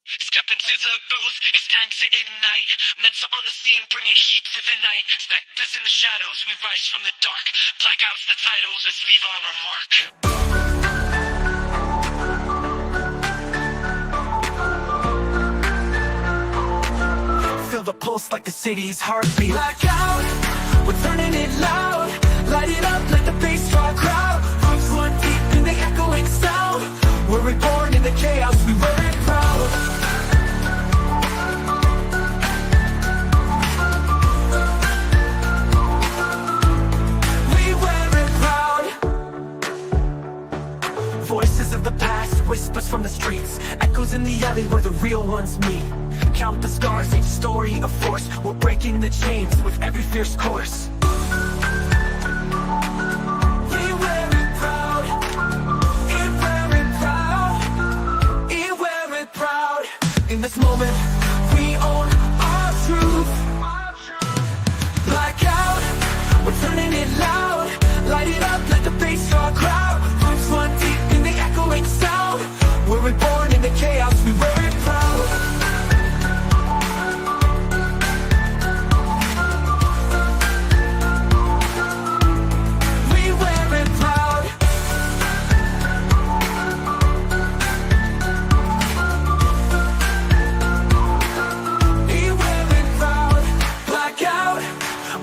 Step into the booth, it's time to ignite. Mensa on the scene, bringing heat to the night. Spectres in the shadows, we rise from the dark. Blackouts the titles, let's leave our mark. Feel the pulse like the city's heartbeat. Blackout, we're turning it loud. Light it up like the bass draw crowd. Roots run deep in the echoing sound. We're reborn in the chaos, we wear it proud. We wear it proud. Voices of the past, whispers from the streets. Echoes in the alley where the real ones meet. Count the scars, each story a force. We're breaking the chains with every fierce course. We wear it proud. We wear it proud. We wear it proud. In this moment, we own our truth. Blackout, we're turning it loud. Light it up like the bass draw crowd. Roots run deep in the echoing sound. We're reborn in the chaos, we wear it proud.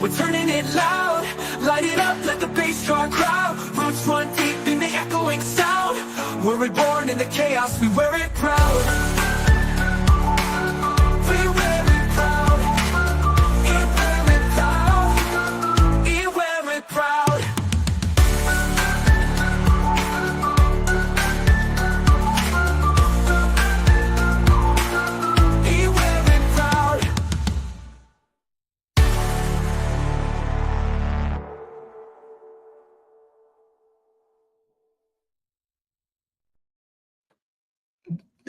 We're turning it loud, light it up like the bass draw crowd. Roots run deep in the echoing sound. We're reborn in the chaos, we wear it proud. We wear it proud. We wear it proud. We wear it proud. We wear it proud.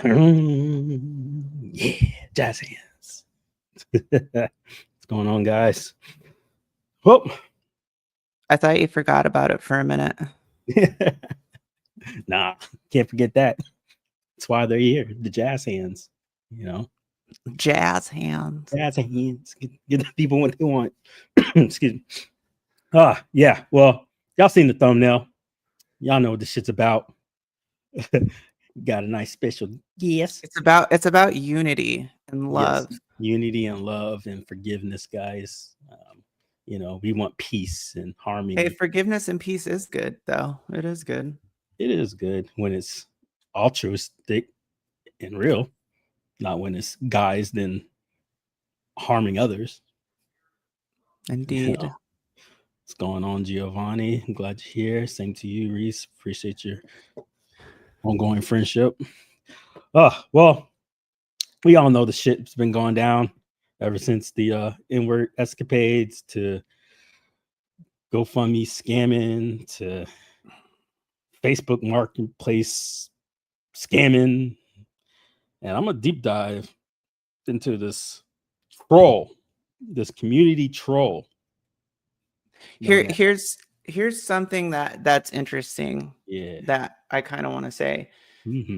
Yeah, jazz hands. What's going on, guys? Whoop. I thought you forgot about it for a minute. Nah, can't forget that. That's why they're here, the jazz hands. You know, Jazz hands. jazz hands. Get the people what they want. Excuse me. Yeah. Well, y'all seen the thumbnail. Y'all know what this shit's about. Got a nice special guest. It's about unity and love. Yes, unity and love and forgiveness, guys. You know, we want peace and harmony. Hey, forgiveness and peace is good, though. It is good. It is good when it's altruistic and real, not when it's guys then harming others. Indeed. You know, what's going on, Giovanni? I'm glad you're here. Same to you, Reese. Appreciate your ongoing friendship. Well, we all know the shit's been going down ever since the inward escapades to GoFundMe scamming to Facebook marketplace scamming. And I'm gonna deep dive into this troll, this community troll. Here's something that's interesting. Yeah. That I kind of want to say. Mm-hmm.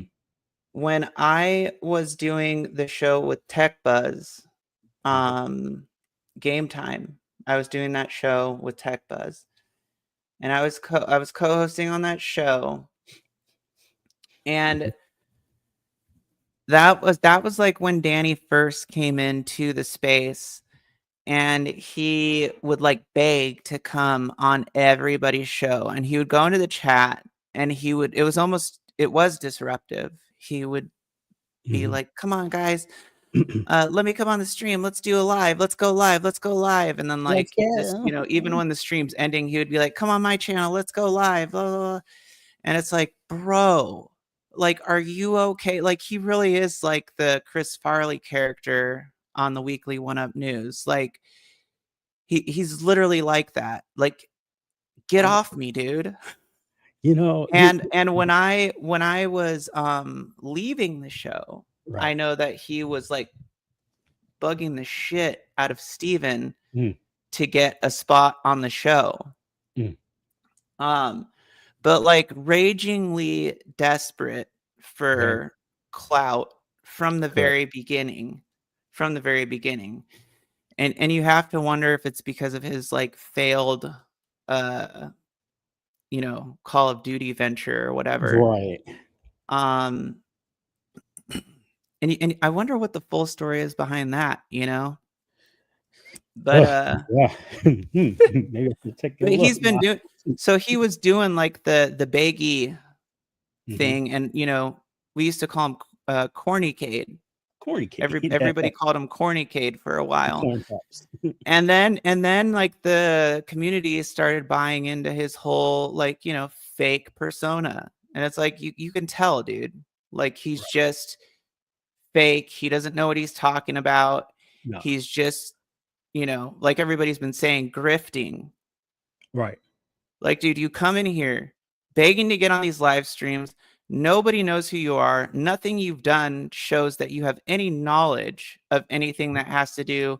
When I was doing the show with Tech Buzz, Game Time, I was doing that show with Tech Buzz, and I was co-hosting on that show, and that was like when Danny first came into the space, and he would like beg to come on everybody's show, and he would go into the chat, and it was disruptive. He would be like, "Come on, guys, let me come on the stream. Let's do a live. Let's go live. Let's go live." And then like, even when the stream's ending, he would be like, "Come on my channel. Let's go live." Blah, blah, blah. And it's like, bro, like, are you okay? Like, he really is like the Chris Farley character on the weekly 1UP News. Like, he's literally like that. Like, get off me, dude. You know, and when I was leaving the show, right, I know that he was like bugging the shit out of Steven to get a spot on the show. But like ragingly desperate for clout from the very beginning. From the very beginning. And you have to wonder if it's because of his like failed you know, Call of Duty venture or whatever. Right. And I wonder what the full story is behind that, you know? But Yeah. Maybe I should take a but look he's been now. doing, so he was doing like the baggy Mhm. thing, and you know, we used to call him CornerCade. TheCornerCade. Everybody called him CornerCade for a while. Corn pops. And then like the community started buying into his whole like, you know, fake persona. And it's like you can tell, dude. Like he's just fake. He doesn't know what he's talking about. No. He's just, you know, like everybody's been saying, grifting. Right. Like, dude, you come in here begging to get on these live streams. Nobody knows who you are. Nothing you've done shows that you have any knowledge of anything that has to do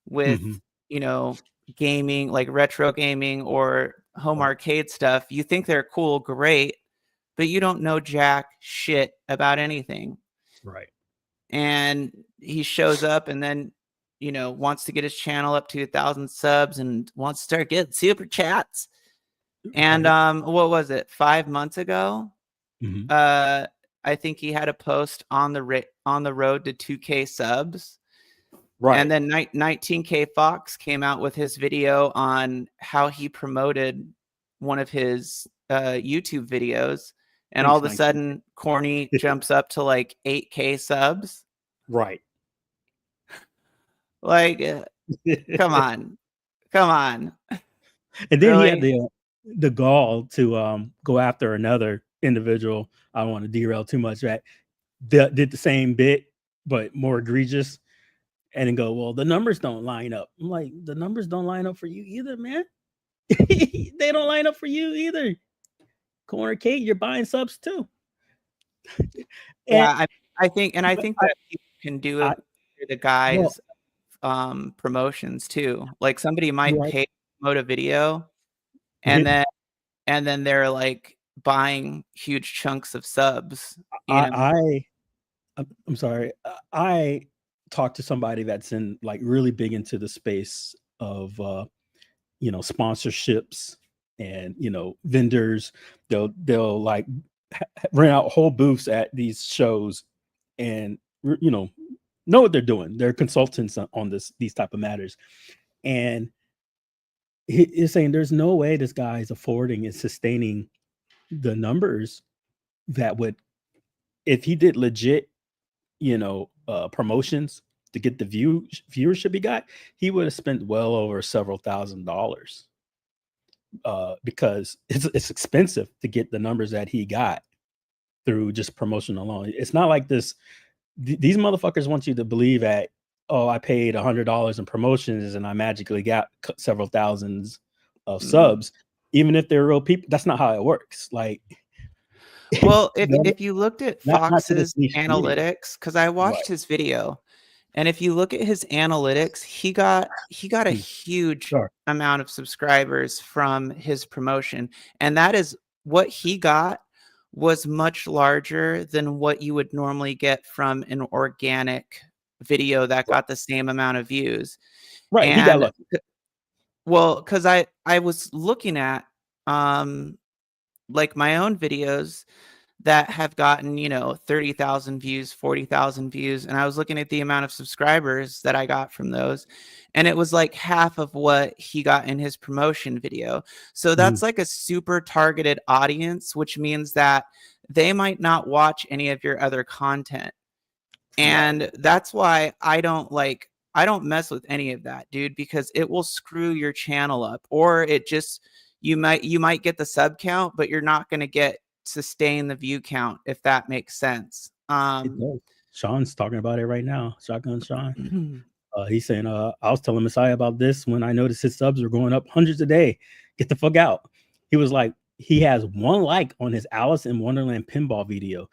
with, Mhm. you know, gaming, like retro gaming or home Right. arcade stuff. You think they're cool, great, but you don't know jack shit about anything. Right. And he shows up and then, you know, wants to get his channel up to 1,000 subs and wants to start getting super chats. And Right. what was it? 5 months ago, Mhm. I think he had a post on the road to 2K subs. Right. And then 19K Fox came out with his video on how he promoted one of his YouTube videos. And all Thanks, of a 19. sudden, Corny jumps up to like 8K subs. Right. Like, come on. Come on. And then he had Really? the gall to go after another individual. I don't want to derail too much. That did the same bit but more egregious, and then go, well, the numbers don't line up. I'm like, the numbers don't line up for you either, man. They don't line up for you either. TheCornerCade, you're buying subs too. And Yeah, I think but that people can do I it through the well, guys promotions too. Like somebody might right. pay to promote a video and Mhm. then they're like buying huge chunks of subs, you know. I I'm sorry. I talked to somebody that's in like really big into the space of sponsorships and vendors. They'll like rent out whole booths at these shows and know what they're doing. They're consultants on these type of matters, and he is saying there's no way this guy is affording and sustaining the numbers that would, if he did legit promotions to get the viewership he got, he would have spent well over several $1,000s, because it's expensive to get the numbers that he got through just promotion alone. It's not like these motherfuckers want you to believe that, oh, I paid $100 in promotions and I magically got several thousands of Mm. subs, even if they're real people. That's not how it works. Like, Well, if you looked at not to this Fox's niche community. analytics, because I Right. watched his video, and if you look at his analytics, he got a Hmm. huge Sure. amount of subscribers from his promotion, and that is what he got was much larger than what you would normally get from an organic video that Right. got the same amount of views. Right. He got And lucky. well, because I was looking at like my own videos that have gotten, you know, 30,000 views, 40,000 views. And I was looking at the amount of subscribers that I got from those. And it was like half of what he got in his promotion video. So Mhm. that's like a super targeted audience, which means that they might not watch any of your other content. Right. And that's why I don't mess with any of that, dude, because it will screw your channel up, or it just you might get the sub count, but you're not going to get sustain the view count, if that makes sense. It does. Sean's talking about it right now. Shotgun Sean. Mhm. He's saying, I was telling Messiah about this when I noticed his subs were going up hundreds a day. Get the fuck out. He was like, he has 1 like on his Alice in Wonderland pinball video.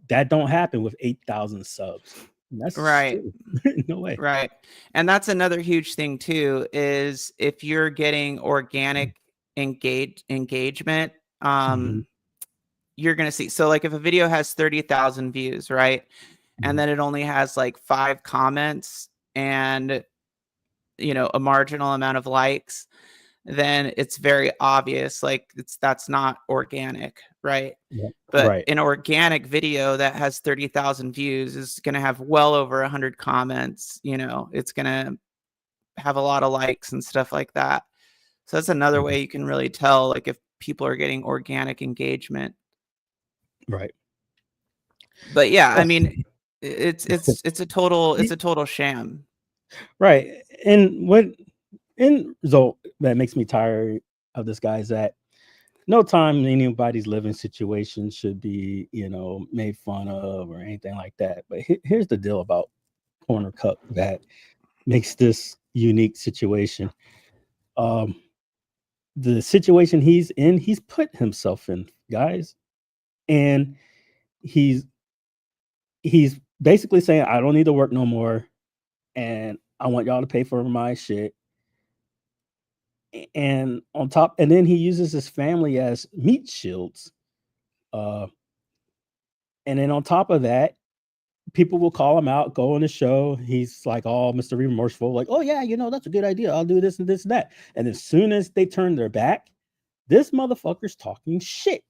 That don't happen with 8,000 subs. That's Right. true. No way. Right. And that's another huge thing too, is if you're getting organic engagement, Mhm. you're going to see. So like if a video has 30,000 views, right? and then it only has like 5 comments and, you know, a marginal amount of likes, then it's very obvious, like that's not organic, right? Yeah. But Right. an organic video that has 30,000 views is going to have well over 100 comments, you know, it's going to have a lot of likes and stuff like that. So that's another way you can really tell, like, if people are getting organic engagement. Right. But yeah, I Oh, mean, it's a total sham. right. And what end result that makes me tired of this guy is that no time in anybody's living situation should be, you know, made fun of or anything like that. But here's the deal about Corner Cup that makes this unique situation. The situation he's in, he's put himself in, guys, and he's he's basically saying, I don't need to work no more, and I want y'all to pay for my shit. And on top, and then he uses his family as meat shields. Uh, and then on top of that, people will call him out, go on the show. He's like all Mr. Remorseful, like, oh yeah, you know, that's a good idea. I'll do this and this and that. And as soon as they turn their back, this motherfucker's talking shit.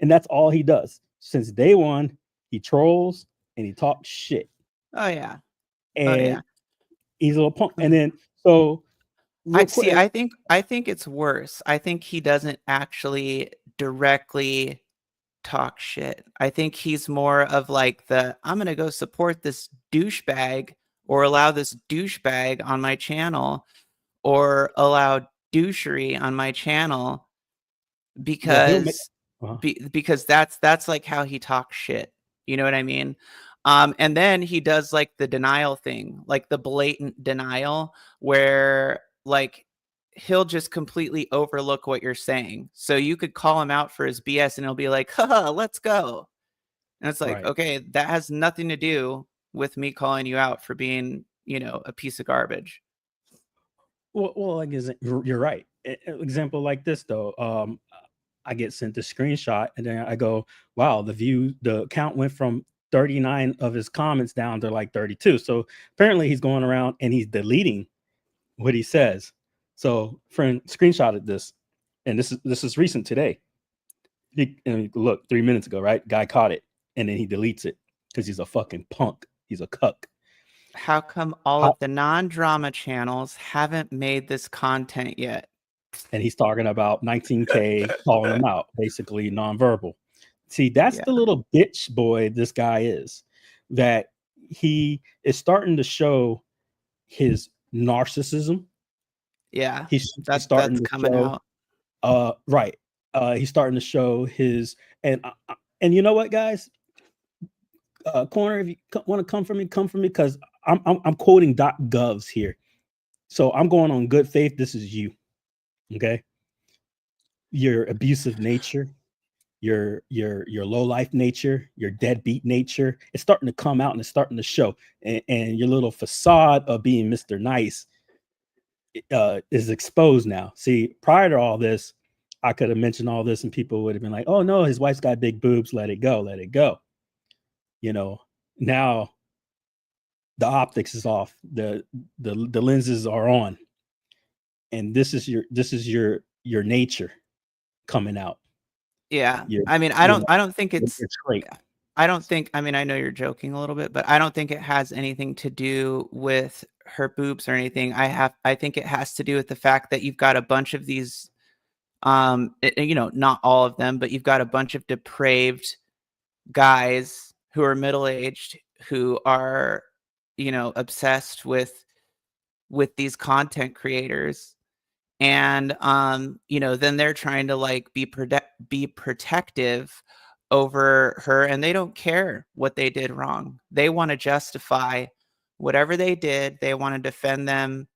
And that's all he does. Since day one, he trolls and he talks shit. Oh yeah. And he's a little punk. And then so real quick, I think it's worse. I think he doesn't actually directly talk shit. I think he's more of like I'm gonna go support this douchebag, or allow this douchebag on my channel, or allow douchery on my channel, because because that's like how he talks shit. You know what I mean? And then he does like the denial thing, like the blatant denial, where like he'll just completely overlook what you're saying. So you could call him out for his BS and he'll be like, haha, let's go. And it's like, okay, that has nothing to do with me calling you out for being, you know, a piece of garbage. Well, like, you're right. Example like this though, I get sent the screenshot and then I go, wow, the count went from 39 of his comments down to like 32. So apparently he's going around and he's deleting what he says. So friend screenshotted this, and this is recent today. Look, 3 minutes ago, right? Guy caught it, and then he deletes it because he's a fucking punk. He's a cuck. How come all of the non-drama channels haven't made this content yet? And he's talking about 19K, calling him out, basically nonverbal. See, that's the little bitch boy this guy is, that he is starting to show his narcissism. Yeah, He's that's starting to coming show, out. right. He's starting to show his, and you know what, guys? Corner, if you want to come for me, because I'm quoting .govs here. So I'm going on good faith. This is you. Okay. Your abusive nature, your low life nature, your deadbeat nature, it's starting to come out and it's starting to show. And your little facade of being Mr. Nice is exposed now. See, prior to all this, I could have mentioned all this and people would have been like, oh no, his wife's got big boobs, let it go, let it go. You know, now the optics is off, the lenses are on, and this is your nature coming out. Yeah. I mean, I don't think it's, I mean, I know you're joking a little bit, but I don't think it has anything to do with her boobs or anything. I think it has to do with the fact that you've got a bunch of these, you know, not all of them, but you've got a bunch of depraved guys who are middle-aged, who are, you know, obsessed with these content creators. And you know, then they're trying to like be protective over her, and they don't care what they did wrong. They want to justify whatever they did. They want to defend them,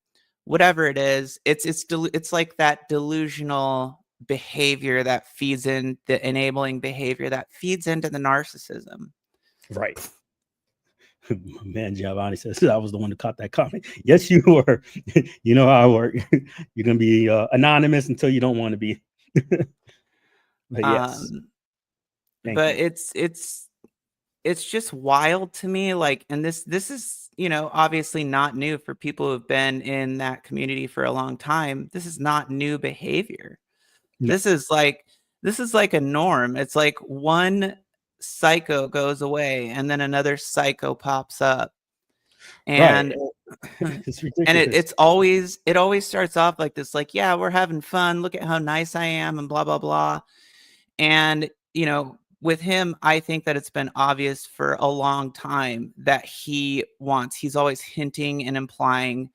whatever it is. It's like that delusional behavior that feeds in the enabling behavior that feeds into the narcissism. Right. Man, Giovanni says I was the one who caught that comment. Yes, you were. You know how I work. You're gonna be anonymous until you don't want to be. But yes, but it's it's just wild to me, like, and this is, you know, obviously not new for people who've been in that community for a long time. This is not new behavior. No. This is like a norm. It's like one psycho goes away and then another psycho pops up. Right. And It's and ridiculous. it always starts off like this, like, yeah, we're having fun. Look at how nice I am and blah blah blah. And, you know, with him, I think that it's been obvious for a long time that he's always hinting and implying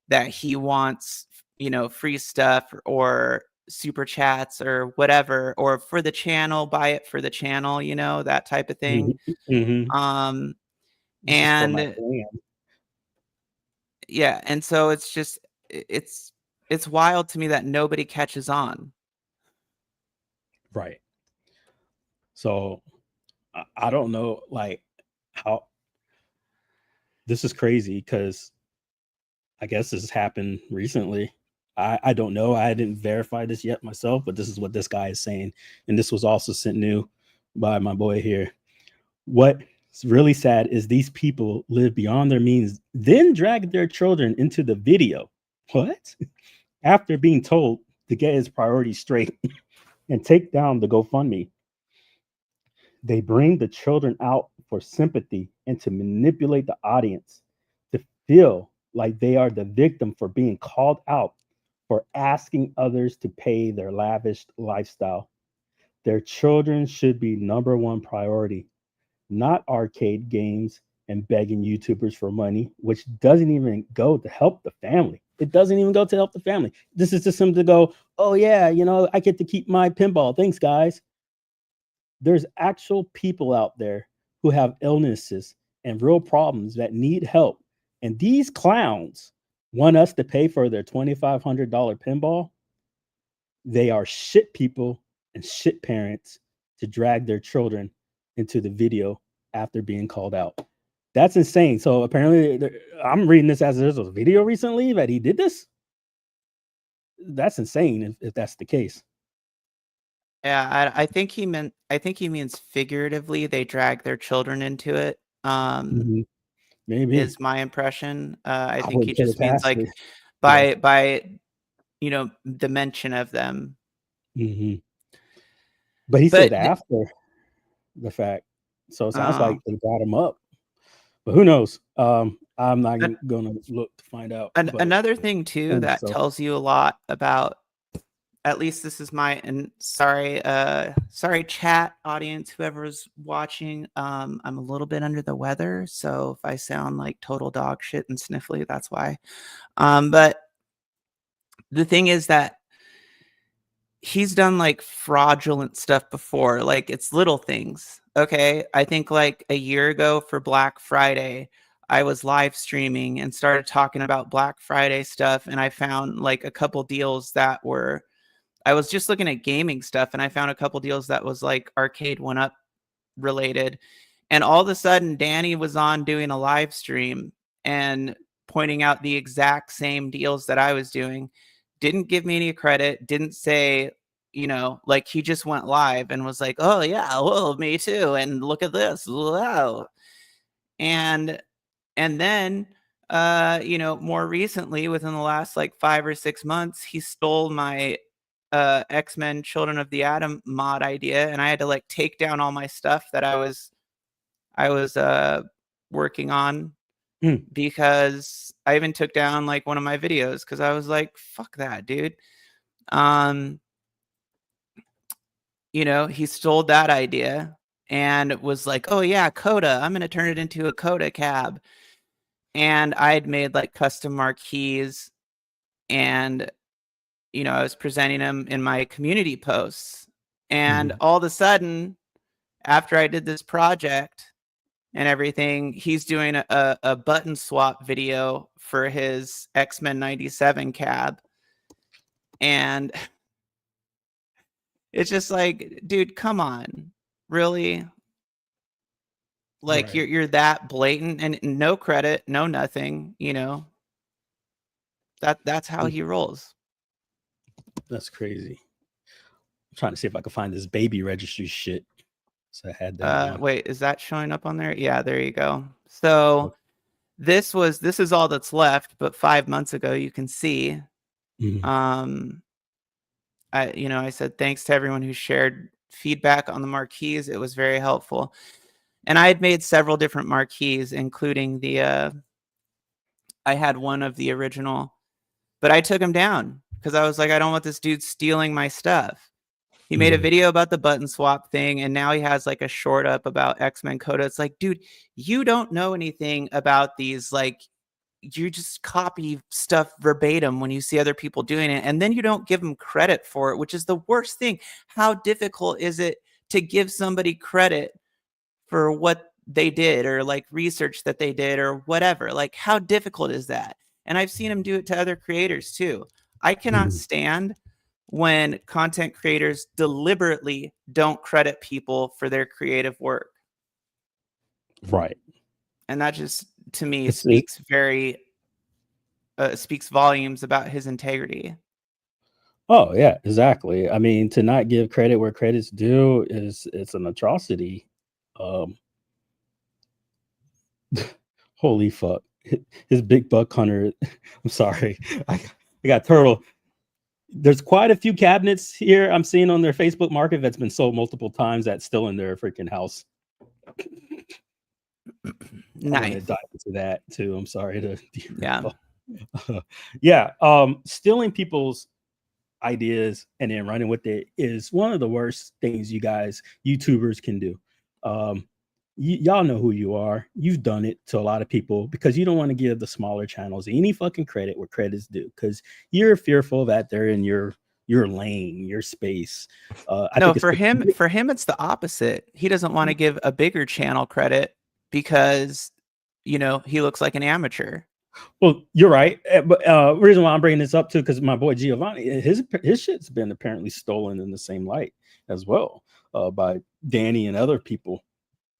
that he wants, you know, free stuff or super chats or whatever, or for the channel, buy it for the channel, you know, that type of thing. Mhm. Um, This is for my and clan. yeah, and so it's just, it's wild to me that nobody catches on. Right. So I don't know, like, how this is crazy because I guess this has happened recently. I don't know. I didn't verify this yet myself, but this is what this guy is saying. And this was also sent new by my boy here. What's really sad is these people live beyond their means, then drag their children into the video. What? After being told to get his priorities straight and take down the GoFundMe, they bring the children out for sympathy and to manipulate the audience to feel like they are the victim for being called out for asking others to pay their lavish lifestyle. Their children should be number one priority, not arcade games and begging YouTubers for money, which doesn't even go to help the family. It doesn't even go to help the family. This is just something to go, oh, yeah, you know, I get to keep my pinball. Thanks, guys. There's actual people out there who have illnesses and real problems that need help. And these clowns want us to pay for their $2,500 pinball. They are shit people and shit parents to drag their children into the video after being called out. That's insane. So apparently, I'm reading this as there's a video recently that he did this. That's insane if that's the case. Yeah, I think he means figuratively they drag their children into it. Mhm. Maybe. Is my impression. I I think he wouldn't put it just means past like it. Yeah. by you know, the mention of them. Mhm. But he But said after the fact. So it sounds uh, like they brought him up. But who knows? I'm not an, gonna look to find out, but another thing too and that so tells you a lot about, at least this is my, and sorry chat audience, whoever's watching, I'm a little bit under the weather, so if I sound like total dog shit and sniffly, that's why. But the thing is that he's done like fraudulent stuff before. Like, it's little things. Okay. I think like a year ago for Black Friday, I was live streaming and started talking about Black Friday stuff. And I found like a couple deals that were, I was just looking at gaming stuff and I found a couple deals that was like arcade one up related. And all of a sudden, Danny was on doing a live stream and pointing out the exact same deals that I was doing. Didn't give me any credit, didn't say, you know, like he just went live and was like, oh, yeah, well, me too. And look at this. Wow. And then you know, more recently, within the last like 5 or 6 months, he stole my X-Men Children of the Atom mod idea, and I had to like take down all my stuff that I was working on, mm, because I even took down like one of my videos because I was like, fuck that, dude. Um, you know, he stole that idea and was like, oh yeah, Coda, I'm gonna turn it into a Coda cab. And I had made like custom marquees, and you know, I was presenting them in my community posts. And mhm. all of a sudden, after I did this project and everything, he's doing a button swap video for his X-Men 97 cab. And it's just like, dude, come on. Really? Like Right. you're that blatant, and no credit, no nothing, you know. That's how Mm, he rolls. that's crazy. I'm trying to see if I can find this baby registry shit. So I had that on. Wait, is that showing up on there? Yeah, there you go. So this is all that's left, but 5 months ago, you can see, Mhm. I said, thanks to everyone who shared feedback on the marquees. It was very helpful. And I had made several different marquees, including I had one of the original, but I took him down because I was like, I don't want this dude stealing my stuff. He made a Mhm. video about the button swap thing, and now he has like a short up about X-Men Coda. It's like, dude, you don't know anything about these. Like, you just copy stuff verbatim when you see other people doing it, and then you don't give them credit for it, which is the worst thing. How difficult is it to give somebody credit for what they did, or like research that they did, or whatever? Like, how difficult is that? And I've seen him do it to other creators too. I cannot Mhm. stand when content creators deliberately don't credit people for their creative work. Right. And that just, to me, It's speaks volumes about his integrity. Oh yeah, exactly. I mean, to not give credit where credit's due it's an atrocity. Um, holy fuck. His big buck hunter. I'm sorry. I got turtle. There's quite a few cabinets here I'm seeing on their Facebook market that's been sold multiple times that's still in their freaking house. I want to Nice. dive into that too. I'm sorry to Yeah. yeah. Stealing people's ideas and then running with it is one of the worst things you guys YouTubers can do. Y'all know who you are. You've done it to a lot of people because you don't want to give the smaller channels any fucking credit where credit's due because you're fearful that they're in your lane, your space. I No, think it's for him, it's the opposite. He doesn't want to give a bigger channel credit because, he looks like an amateur. well, you're right. But reason why I'm bringing this up too, because my boy Giovanni, his shit's been apparently stolen in the same light as well by Danny and other people,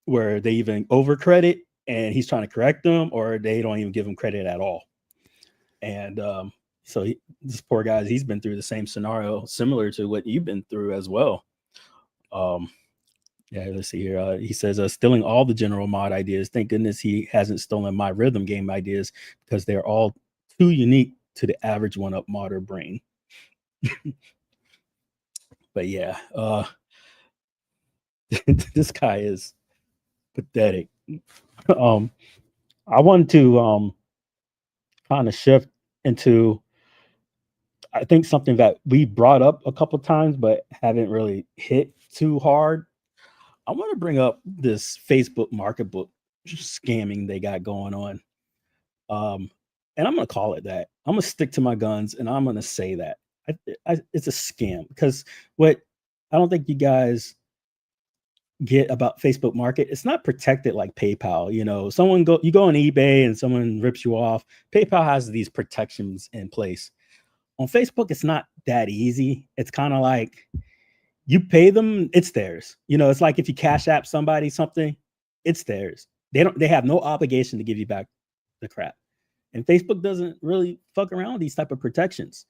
where they even over credit and he's trying to correct them, or they don't even give him credit at all. And so this poor guy, he's been through the same scenario, similar to what you've been through as well. Yeah, let's see here. He says, stealing all the general mod ideas. Thank goodness he hasn't stolen my rhythm game ideas because they're all too unique to the average one-up modder brain. But yeah, this guy is pathetic. I wanted to kind of shift into, I think, something that we brought up a couple times but haven't really hit too hard. I want to bring up this Facebook market book scamming they got going on. And I'm gonna call it that. I'm gonna stick to my guns, and I'm gonna say that it's a scam because what I don't think you guys get about Facebook Market, it's not protected like PayPal. You go on eBay and someone rips you off. PayPal has these protections in place. On Facebook, it's not that easy. It's kind of like you pay them, it's theirs. It's like if you cash app somebody something, it's theirs. They have no obligation to give you back the crap. And Facebook doesn't really fuck around with these type of protections.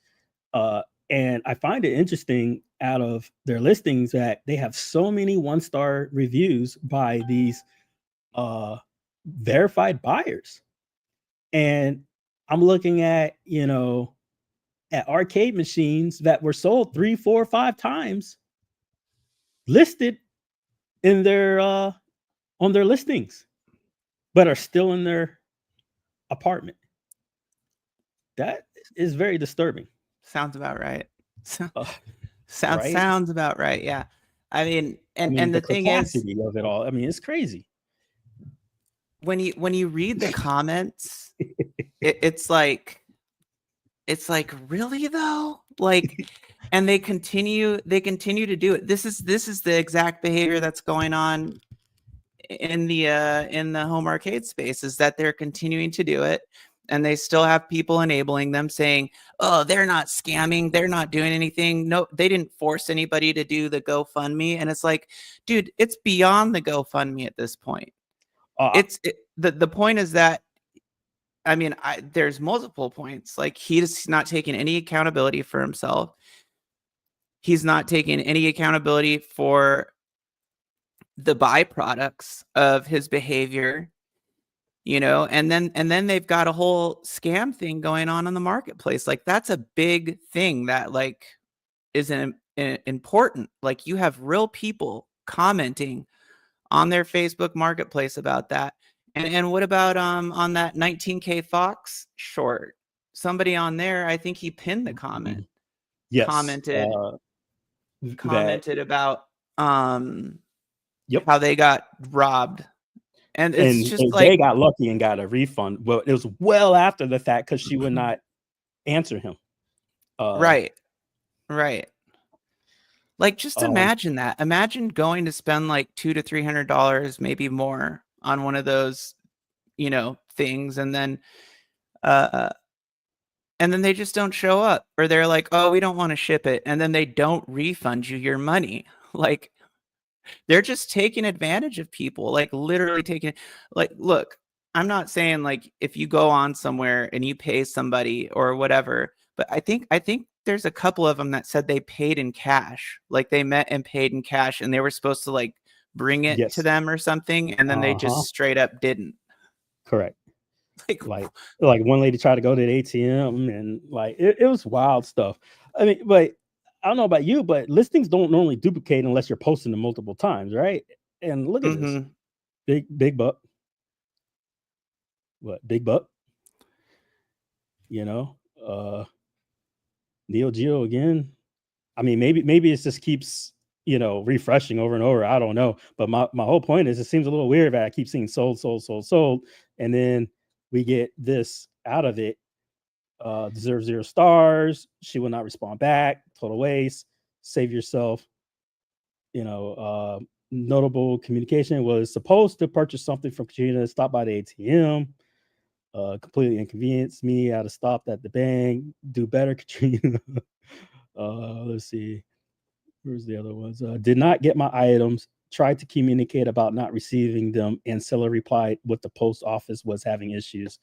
And I find it interesting out of their listings that they have so many 1-star reviews by these verified buyers. And I'm looking at, at arcade machines that were sold 3, 4, 5 times listed in their on their listings, but are still in their apartment. That is very disturbing. Sounds about right. Right? Sounds about right. Yeah. I mean, and The the thing is, capacity of it all. It's crazy. when you read the comments, it's like really though, like, and they continue to do it. This is the exact behavior that's going on in the home arcade space, is that they're continuing to do it, and they still have people enabling them saying, oh, they're not scamming, they're not doing anything, no, they didn't force anybody to do the GoFundMe. And it's like, dude, it's beyond the GoFundMe at this point. The point is that, I mean, there's multiple points. Like, he's not taking any accountability for himself. He's not taking any accountability for the byproducts of his behavior, you know, and then they've got a whole scam thing going on in the marketplace. Like, that's a big thing that like is important. Like, you have real people commenting on their Facebook marketplace about that. And what about on that 19K Fox short? Somebody on there, I think he pinned the comment, Yes. commented That about yep. how they got robbed. And it's And just they like, got lucky and got a refund. Well, it was well after the fact because she would not answer him. right. Like, just Um, imagine that. Imagine going to spend like $200 to $300, maybe more, on one of those, you know, things, and then they just don't show up, or they're like, oh, we don't want to ship it, and then they don't refund you your money. Like, they're just taking advantage of people, like literally taking, like, look, I'm not saying like if you go on somewhere and you pay somebody or whatever, but I think there's a couple of them that said they paid in cash, like they met and paid in cash, and they were supposed to like bring it to yes. them or something, and then they just straight up didn't. Correct. Like one lady tried to go to the ATM, and like it was wild stuff. I mean, but I don't know about you, but listings don't normally duplicate unless you're posting them multiple times, right? And look at this big buck. What big buck? You know, Neo Geo again. I mean, maybe it just keeps, you know, refreshing over and over. I don't know. But my whole point is it seems a little weird that I keep seeing sold. And then we get this out of it. Deserves 0 stars. She will not respond back. Total waste. Save yourself. You know, notable communication was supposed to purchase something from Katrina. Stop by the ATM. Completely inconvenienced me. Had to stop at the bank. Do better, Katrina. Let's see. Where's the other ones? Did not get my items. Tried to communicate about not receiving them, and seller replied with the post office was having issues.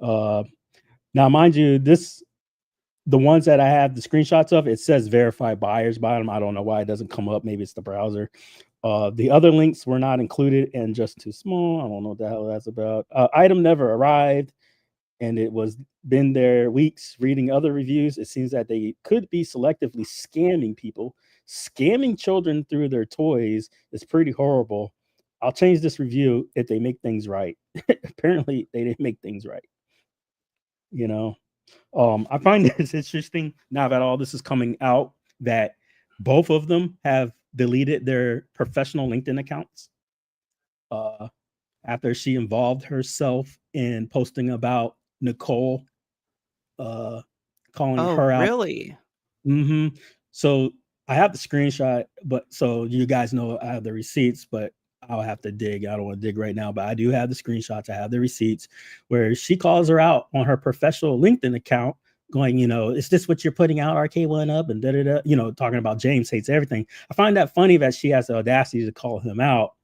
Now, mind you, the ones that I have the screenshots of, it says verified buyers by them. I don't know why it doesn't come up. Maybe it's the browser. The other links were not included and just too small. I don't know what the hell that's about. Item never arrived, and it was been there weeks. Reading other reviews, it seems that they could be selectively scamming people. Scamming children through their toys is pretty horrible. I'll change this review if they make things right. Apparently, they didn't make things right. You know, I find this interesting now that all this is coming out that both of them have deleted their professional LinkedIn accounts after she involved herself in posting about Nicole, calling her out. Really? Mm-hmm. So I have the screenshot, but so you guys know I have the receipts, but I'll have to dig. I don't want to dig right now, but I do have the screenshots. I have the receipts where she calls her out on her professional LinkedIn account, going, you know, is this what you're putting out, RK1 up, and da-da-da, you know, talking about James hates everything. I find that funny that she has the audacity to call him out,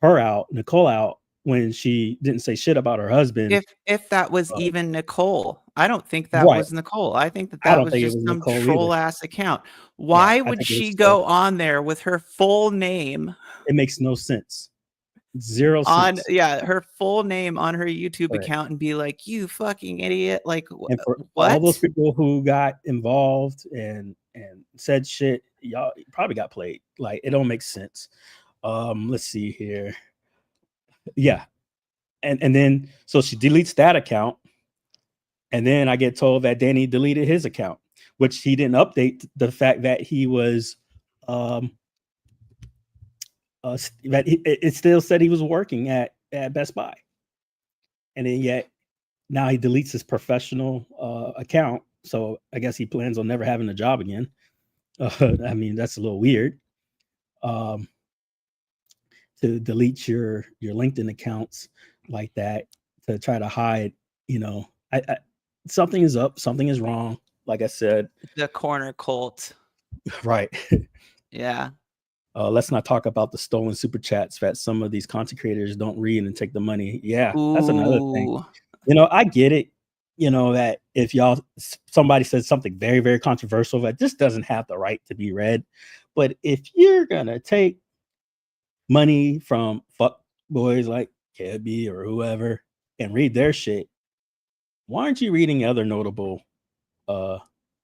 her out, Nicole out, when she didn't say shit about her husband. If that was even Nicole. I don't think that Right. was Nicole. I think I that don't was think it just was some Nicole troll either. ass account. Why I would think it was she troll. go on there with her full name It makes no sense. Zero on sense. her full name on her YouTube Correct. account and be like, you fucking idiot? Like, And for what? all those people who got involved and said shit, y'all probably got played. Like, it don't make sense. Let's see here. Yeah. And then so she deletes that account. And then I get told that Danny deleted his account, which he didn't update the fact that he was that it still said he was working at Best Buy. And then yet now he deletes his professional account. So I guess he plans on never having a job again. I mean, that's a little weird. To delete your LinkedIn accounts like that, to try to hide, you know, I something is up, something is wrong. Like I said, The corner cult. right. Yeah. Let's not talk about the stolen super chats that some of these content creators don't read and take the money. Yeah, that's another thing. Ooh. You know, I get it. You know, that if somebody says something very, very controversial that just doesn't have the right to be read. But if you're going to take money from fuck boys like Kebby or whoever and read their shit, why aren't you reading other notable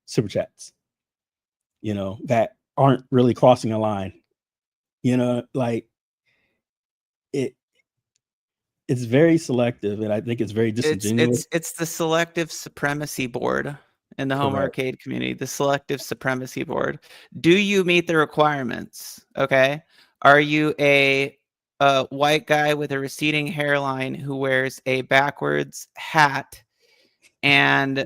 super chats? That aren't really crossing a line. Like it's very selective, and I think it's very disingenuous. It's the selective supremacy board in the home Correct. arcade community, the selective supremacy board. Do you meet the requirements? Okay. Are you a white guy with a receding hairline who wears a backwards hat and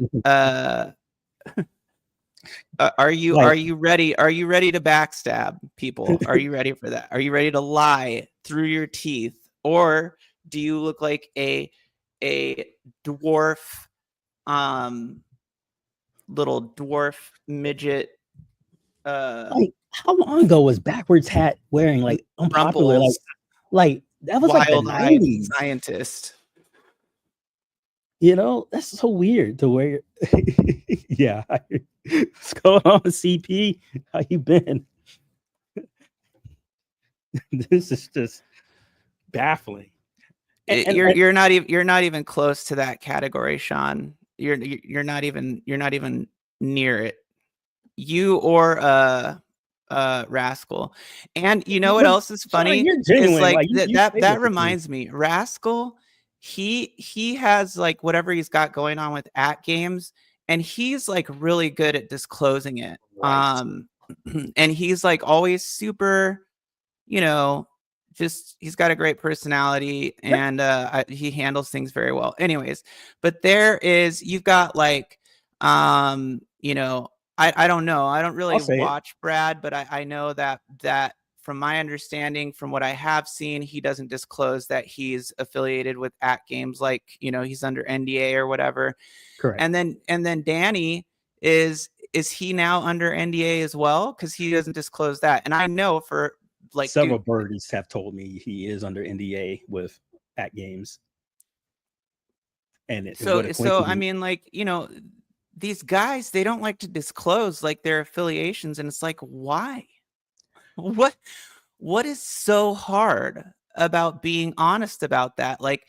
are you ready? Are you ready to backstab people? Are you ready for that? Are you ready to lie through your teeth? Or do you look like a dwarf, little dwarf midget? Like, how long ago was backwards hat wearing like unpopular? Rumples, Like that was like the wild-eyed 90s. scientist. That's so weird to wear. Yeah. What's going on, CP? How you been? This is just baffling. You're not even close to that category, Sean. You're not even near it. You or Rascal. And you know what else is funny? You're genuine. It's like, you that reminds me, Rascal, he has like whatever he's got going on with games, and he's like really good at disclosing it. Right. And he's like always super, just he's got a great personality, and he handles things very well. Anyways, but you've got like I don't know. I don't really watch Brad, but I know that from my understanding, from what I have seen, he doesn't disclose that he's affiliated with games, like, he's under NDA or whatever. Correct. And then Danny is he now under NDA as well? Because he doesn't disclose that. And I know for like several birdies have told me he is under NDA with games. And so I mean, like, these guys, they don't like to disclose like their affiliations, and it's like, why? What is so hard about being honest about that? Like,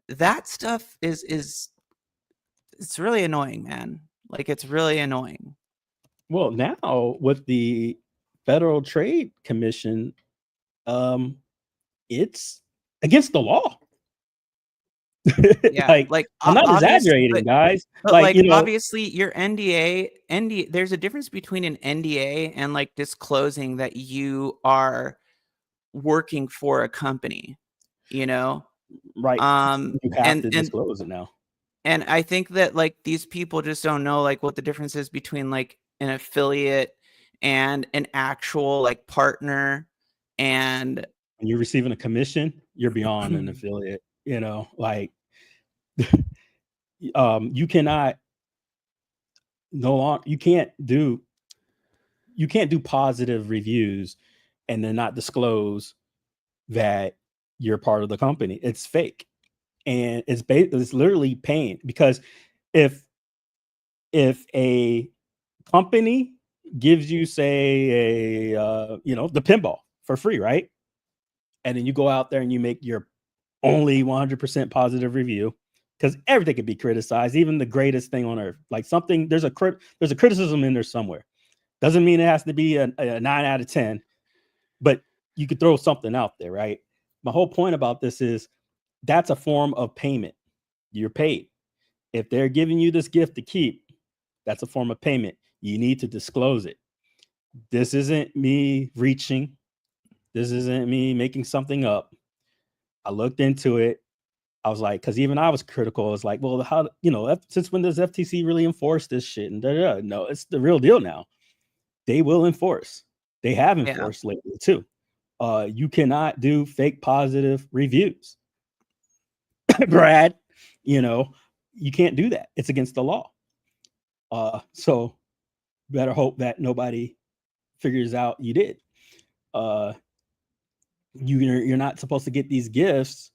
that stuff is it's really annoying, man. Like, it's really annoying. Well, now with the Federal Trade Commission, it's against the law. Yeah, like I'm not exaggerating, guys. But like obviously your NDA, there's a difference between an NDA and like disclosing that you are working for a company, right? You have to disclose it now. And I think that like these people just don't know like what the difference is between like an affiliate and an actual like partner. And when you're receiving a commission, you're beyond an affiliate. Like you cannot you can't do positive reviews and then not disclose that you're part of the company. It's fake. And it's literally pain, because if a company gives you, say, the pinball for free, right? And then you go out there and you make your only 100% positive review, because everything can be criticized, even the greatest thing on earth. Like something, there's a criticism in there somewhere. Doesn't mean it has to be a 9 out of 10, but you could throw something out there, right? My whole point about this is that's a form of payment. You're paid. If they're giving you this gift to keep, that's a form of payment. You need to disclose it. This isn't me reaching. This isn't me making something up. I looked into it. I was like, because even I was critical. I was like, well, how, since when does FTC really enforce this shit? And no, it's the real deal now. They will enforce. They have enforced lately too. You cannot do fake positive reviews. Brad, you can't do that. It's against the law. So better hope that nobody figures out you did. You're not supposed to get these gifts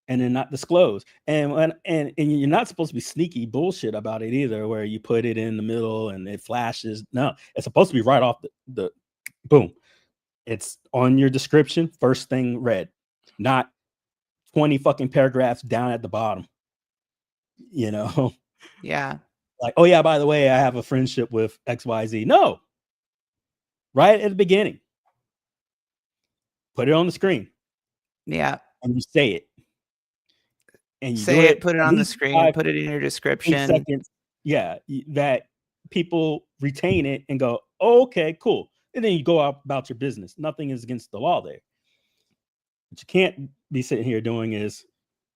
and then not disclose. And you're not supposed to be sneaky bullshit about it either, where you put it in the middle and it flashes. No, it's supposed to be right off the boom. It's on your description, first thing read, not 20 fucking paragraphs down at the bottom. You know, Yeah. like, oh yeah, by the way, I have a friendship with XYZ. No, right at the beginning, put it on the screen. Yeah. And you say it. And you do Say it it, put it at on the least screen, 5, put it in your 8 description. seconds. Yeah, that people retain it and go, oh, okay, cool. And then you go out about your business. Nothing is against the law there. What you can't be sitting here doing is,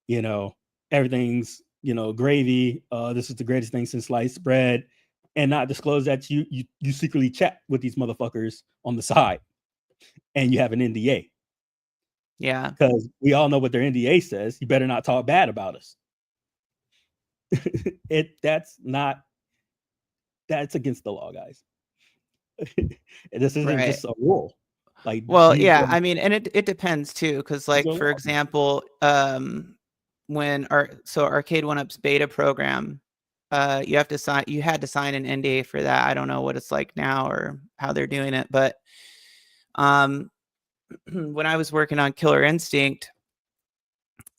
you know, everything's, you know, gravy. This is the greatest thing since sliced bread, and not disclose that you secretly chat with these motherfuckers on the side, and you have an NDA. Yeah. Because we all know what their NDA says. You better not talk bad about us. That's against the law, guys. This isn't Right. just a rule. Like, Well, these yeah, are- I mean, and it depends too, because like are for laws. example, when Arcade 1-Up's beta program, you had to sign an NDA for that. I don't know what it's like now or how they're doing it, but when I was working on Killer Instinct,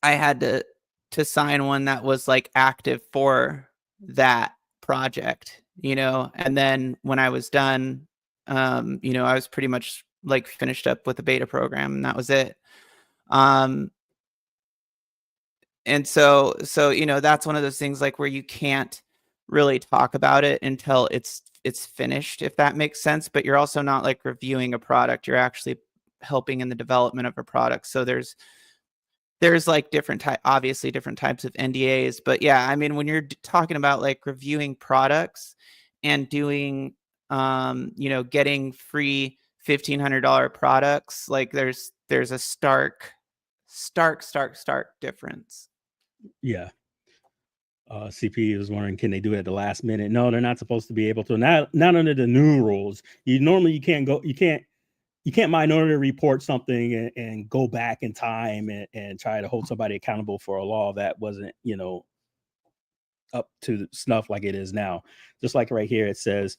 I had to sign one that was like active for that project, you know, and then when I was done, you know, I was pretty much like finished up with the beta program and that was it. And so, you know, that's one of those things like where you can't really talk about it until it's finished, if that makes sense. But you're also not like reviewing a product. You're actually helping in the development of a product. So there's like obviously different types of NDAs, but yeah, I mean, when you're talking about like reviewing products and doing, you know, getting free $1,500 products, like there's a stark difference. Yeah. CP was wondering, can they do it at the last minute? No, they're not supposed to be able to. Not under the new rules. You can't minority report something and go back in time and try to hold somebody accountable for a law that wasn't, you know, up to snuff like it is now. Just like right here, it says,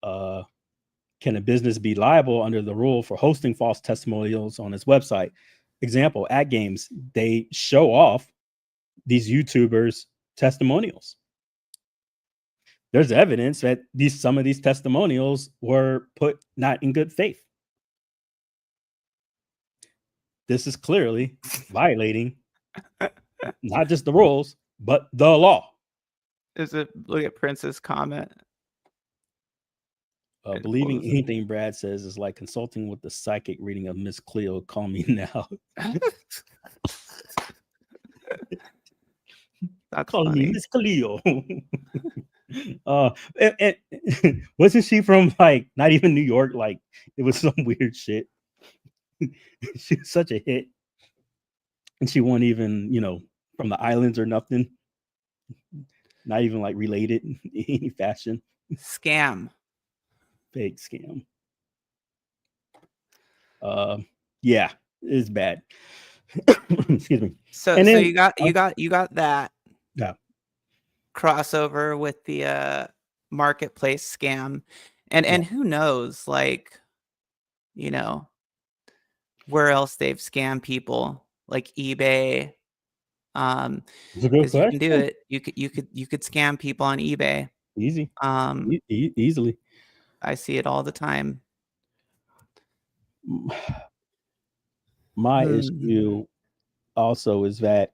can a business be liable under the rule for hosting false testimonials on its website? Example, at games, they show off these YouTubers' testimonials. There's evidence that some of these testimonials were put not in good faith. This is clearly violating not just the rules, but the law. Look at Prince's comment. Believing anything Brad says is like consulting with the psychic reading of Miss Cleo. Call me now. That's Call funny. me Miss Cleo. Wasn't she from like not even New York? Like it was some weird shit. She was such a hit, and she wasn't even, you know, from the islands or nothing. Not even like related in any fashion. Scam. Fake scam. Yeah, it's bad. Excuse me. So And then, you got that. Yeah. Crossover with the marketplace scam. And who knows, like, you know, where else they've scammed people, like eBay. It's a good Because you question. can do it. You could scam people on eBay. Easy. Easily. I see it all the time. My issue also is that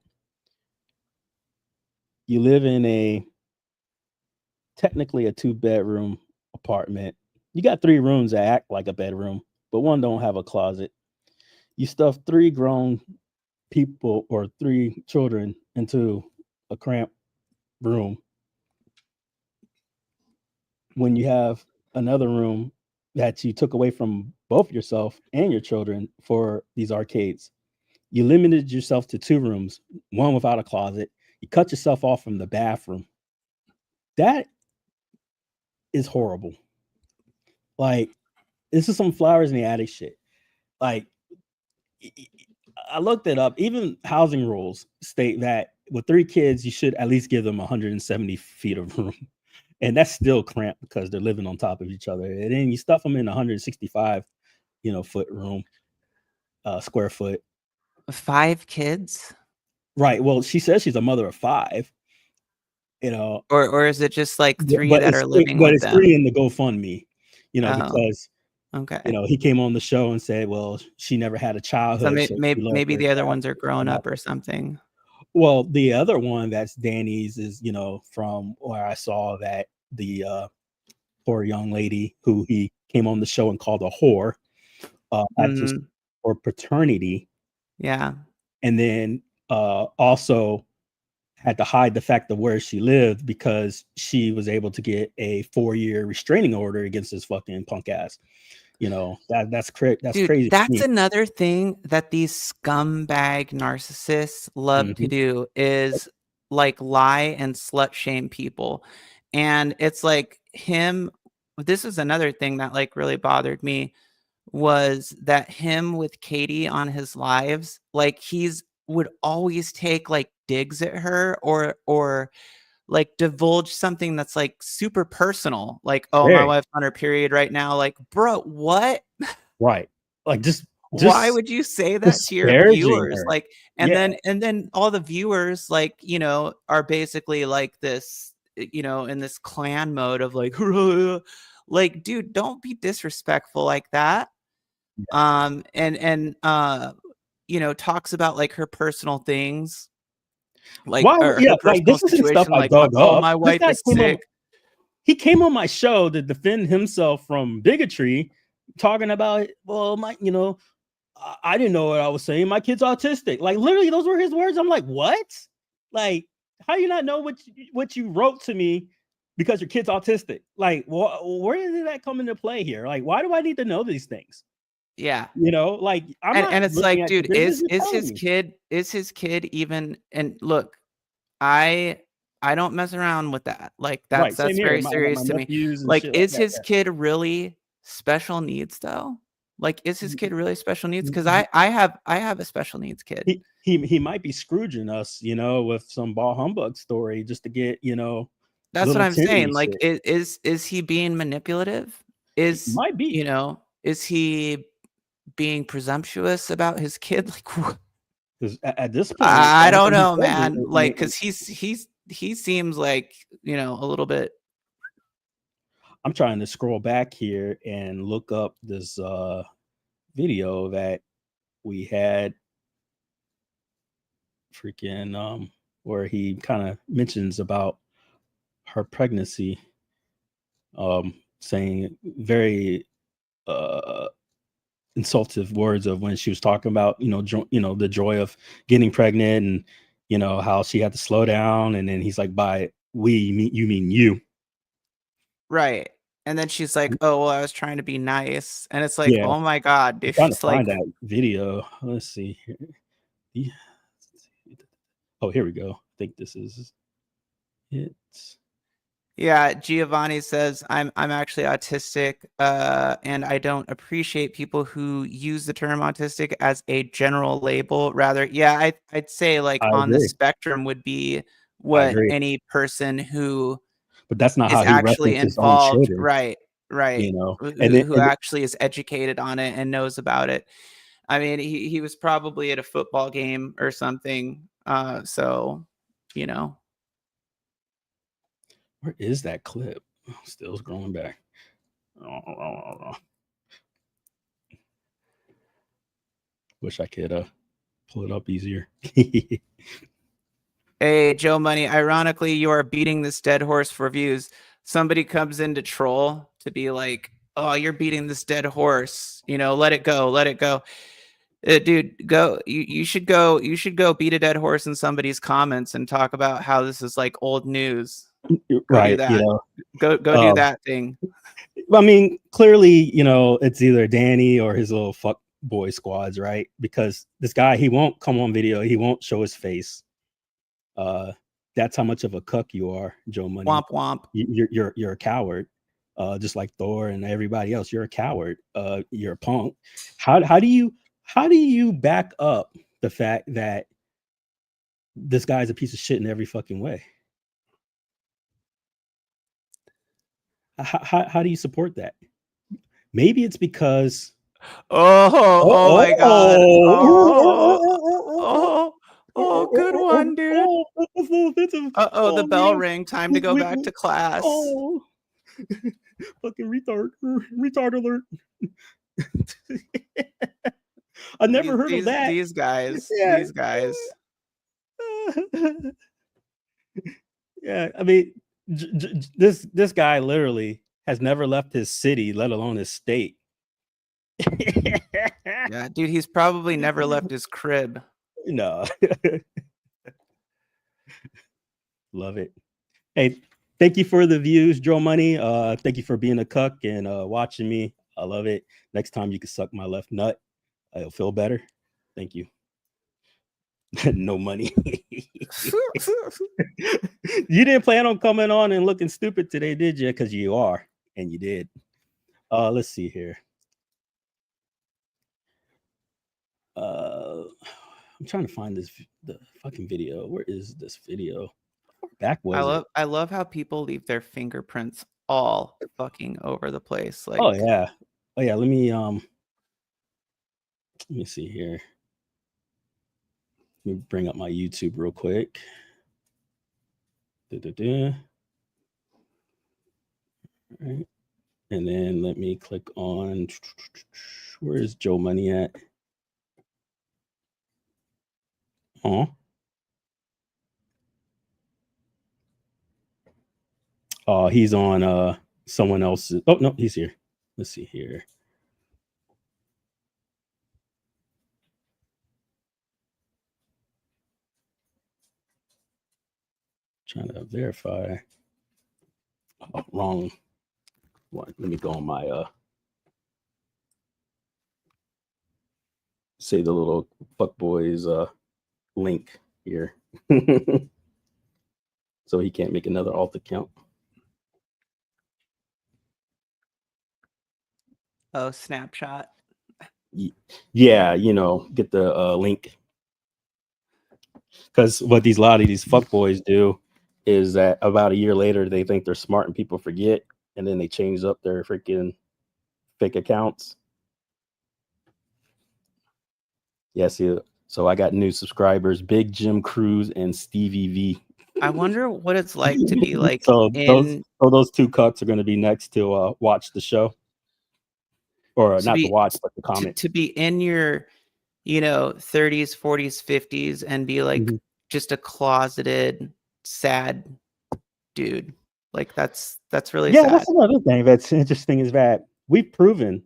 you live in technically a 2-bedroom apartment. You got 3 rooms that act like a bedroom, but one don't have a closet. You stuff 3 grown people or 3 children into a cramped room when you have another room that you took away from both yourself and your children for these arcades. You limited yourself to 2 rooms, one without a closet. You cut yourself off from the bathroom. That is horrible. Like, this is some flowers in the attic shit. Like, I looked it up. Even housing rules state that with 3 kids, you should at least give them 170 feet of room. And that's still cramped because they're living on top of each other. And then you stuff them in 165 foot room, square foot. 5 kids? Right. Well, she says she's a mother of 5. Or is it just like 3 but that it's are living but with it's 3 them? in the GoFundMe. Oh, Because okay. he came on the show and said, well, she never had a So childhood, so she loved maybe her the other dad. ones are grown up or something. Well, the other one that's Danny's is, from where I saw that the poor young lady who he came on the show and called a whore, had to Mhm. for paternity, Yeah. and then also had to hide the fact of where she lived because she was able to get a 4-year restraining order against this fucking punk ass. That's Dude, crazy to that's me. another thing that these scumbag narcissists love to Mhm. do is like lie and slut shame people. And it's like him. This is another thing that like really bothered me was that him with Katie on his lives, like he's would always take like digs at her or like divulge something that's like super personal. Like, oh, my Very wife's on her period right now. Like, bro, what? right. Like Why just would you say that to your disparaging viewers? her. Like, and Yeah. then all the viewers, like, are basically like this, in this clan mode of like, like, dude, don't be disrespectful like that. And talks about like her personal things, like Why? or Yeah. her Like personal this isn't stuff situation, I like, dug oh, up. my This wife guy is came on. sick. He came on my show to defend himself from bigotry, talking about, well, I didn't know what I was saying. My kid's autistic. Like literally, those were his words. I'm like, what? Like, how do you not know what you wrote to me because your kid's autistic? Like, where did that come into play here? Like, why do I need to know these things? Yeah. Like I'm not And it's looking like, at your dude, business. You're is telling his me. kid even, and look, I I don't mess around with that. Like Right. that's Same here. very My serious to me. nephews and Like, shit like is that. his kid really special needs though? Like, is his Yeah. kid really special needs? Because He, I have a special needs kid. he might be Scrooging us, with some ball humbug story just to get, That's what little I'm Timmy saying. Like, shit. is he being manipulative? He might be. Is he being presumptuous about his kid? Like, Because at this point, I don't everything he know, says man. Like, because he seems like a little bit. I'm trying to scroll back here and look up this video that we had freaking where he kind of mentions about her pregnancy, saying very uh insultive words of when she was talking about the joy of getting pregnant, and how she had to slow down, and then he's like, by we you mean you. Right. And then she's like, "Oh, well, I was trying to be nice." And it's like, Yeah, "Oh my god, I'm dude." trying to It's find like, that video. Let's see here. Yeah. Oh, here we go. I think this is it. yeah, Giovanni says, I'm actually autistic, and I don't appreciate people who use the term autistic as a general label. Rather, yeah, I'd say like I on the agree. spectrum would be I what agree. any person who But that's not is how he actually referenced his own involved, children, right, right, and who then actually is educated on it and knows about it. I mean, he was probably at a football game or something. So, you know. where is that clip? Still scrolling back. Wish I could pull it up easier. Hey, Joe Money, ironically, you are beating this dead horse for views. Somebody comes in to troll to be like, "Oh, you're beating this dead horse. Let it go, let it go." Dude, go. You should go. You should go beat a dead horse in somebody's comments and talk about how this is like old news. Go do Right. that. Go do Um, that thing. I mean, clearly, it's either Danny or his little fuck boy squads, right? Because this guy, he won't come on video, he won't show his face. That's how much of a cuck you are, Joe Money. Womp womp. You're a coward. Just like Thor and everybody else, you're a coward. You're a punk. How do you back up the fact that this guy's a piece of shit in every fucking way? How do you support that? Maybe it's because Oh my god. Oh, Good one, dude. that's so offensive. Uh-oh, the bell Man. rang. Time to go back to class. Oh, fucking retard alert. I never heard of that. These guys. Yeah. These guys. Yeah, I mean, this guy literally has never left his city, let alone his state. Yeah, dude, he's probably never left his crib. No. Love it. Hey, thank you for the views, Joe Money. Thank you for being a cuck and watching me. I love it. Next time you can suck my left nut. I'll feel better. Thank you. No money. You didn't plan on coming on and looking stupid today, did you? Because you are, and you did. Let's see here. I'm trying to find the fucking video. Where is this video? Back was I love how people leave their fingerprints all fucking over the place. Like, oh yeah. Let me see here. Let me bring up my YouTube real quick. All right. And then let me click on, where is Joe Money at? Oh, he's on someone else's. Oh no, he's here. Let's see here. Trying to verify. Oh, wrong one. Let me go on my say the little fuckboys link here. So he can't make another alt account. oh, snapshot. Yeah, get the link. Because what a lot of these fuckboys do is that about a year later they think they're smart and people forget, and then they change up their freaking fake accounts. Yes, yeah, so I got new subscribers: Big Jim Cruz and Stevie V. I wonder what it's like to be like those two cuts are going to be next to watch the show, or not to watch, but to comment. To be in your 30s, 40s, 50s and be like just a closeted sad dude. Like that's really sad. That's another thing that's interesting, is that we've proven